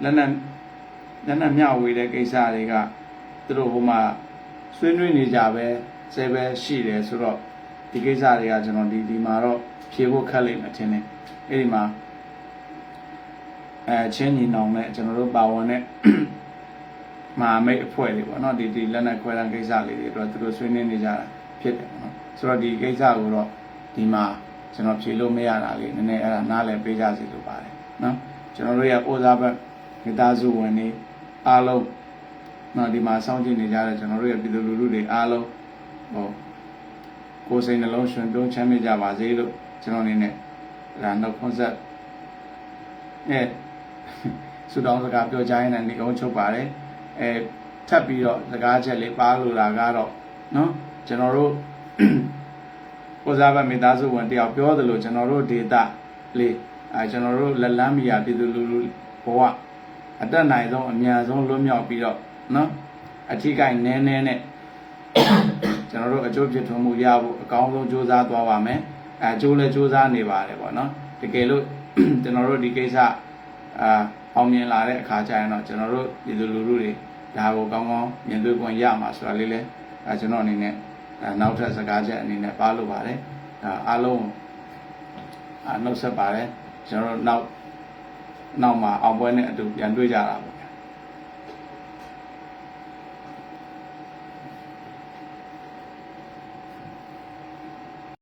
လက်နက်မျှဝေတဲ့ကိစ္စတွေကသူတို့ဟိုမှာဆွေးနွေးနေကြပဲဆဲပဲရှိတယ်ဆိုတော့ဒီကိစ္စတွေကကျွန်တော်ဒီမှာတော့ဖြေဖို့ခက်လိမ့်မယ်ထင်တယ်အဲ့ဒီမှာချင်းညီနောင်နဲ့ကျွန်တော်တို့ပါဝင်တဲ့မဟာမိတ်အဖွဲ့တွေပေါ့နော်ဒီလက်နက်ခွဲတန်းကိစ္စလေးတွေတော့သူတို့ဆွေးနွေးနေကြတာဖြစ်တယ်ပေါ့နော်ဆိုတော့ဒီကိစ္စကိုတော့ဒီမှာကျွန်တော်ဖြေလို့မရတာလေးနည်းနည်းအဲ့ဒါနားလည်ပေးကြစီလိုပါတယ်နော်ကျွန်တော်တို့ရဲ့ဩဇာဘက်မိသားစုဝင်တွေအားလုံးနော်ဒီမှာစောင့်ကြည့်နေကြတဲ့ကျွန်တော်တို့ရဲ့ပြည်သူလူထုတွေအားလုံးဟိုကိုယ်စိတ်နှလုံးရှင်ပြုံးချမ်းမြေ့ကြပါစေလို့ကျွန်တော်အနေနဲ့ဒါနောက်ကွန်ဆက်ဆူတောင်းစကားပြောကြရင်လည်းနေအောင်ချုပ်ပါတယ်ထပ်ပြီးတော့စကားချက်လေးပါလို့လာကတော့နော်ကျွန်တော်တို့ကိုစားဘမိသားစုဝင်တယောက်ပြောသလိုကျွန်တော်တို့ဒေတာလေးကျွန်တော်တို့လက်လန်းမီယာပြည်သူလူထုဘဝအတက်နိုင်ဆုံးအများဆုံးလွတ်မြောက်ပြီးတော့နော်အထီးကိုင်းနည်းနဲ့ကျွန်တော်တို့အကျိုးဖြစ်ထွန်းမှုရဖို့အကောင်းဆုံးစူးစမ်းသွားပါမယ်အကျိုးလည်းစူးစမ်းနေပါတယ်ပေါ့နော်တကယ်လို့ကျွန်တော်တို့ဒီကိစ္စအောင်မြင်လာတဲ့အခါကျရင်တော့ကျွန်တော်တို့ပြည်သူလူထုတွေဒါကိုကောင်းကောင်းမြင်တွေ့ခွင့်ရမှာဆိုတာလေးလဲကျွန်တော်အနေနဲ့နောက်ထပ်စကားချက်အနေနဲ့ပါလို့ပါတယ်အားလုံးနှုတ်ဆက်ပါတယ်ကျွန်တော်တို့နောက်မှာအောင်ပွဲနဲ့အတူပြန်တွေ့ကြတာပေါ့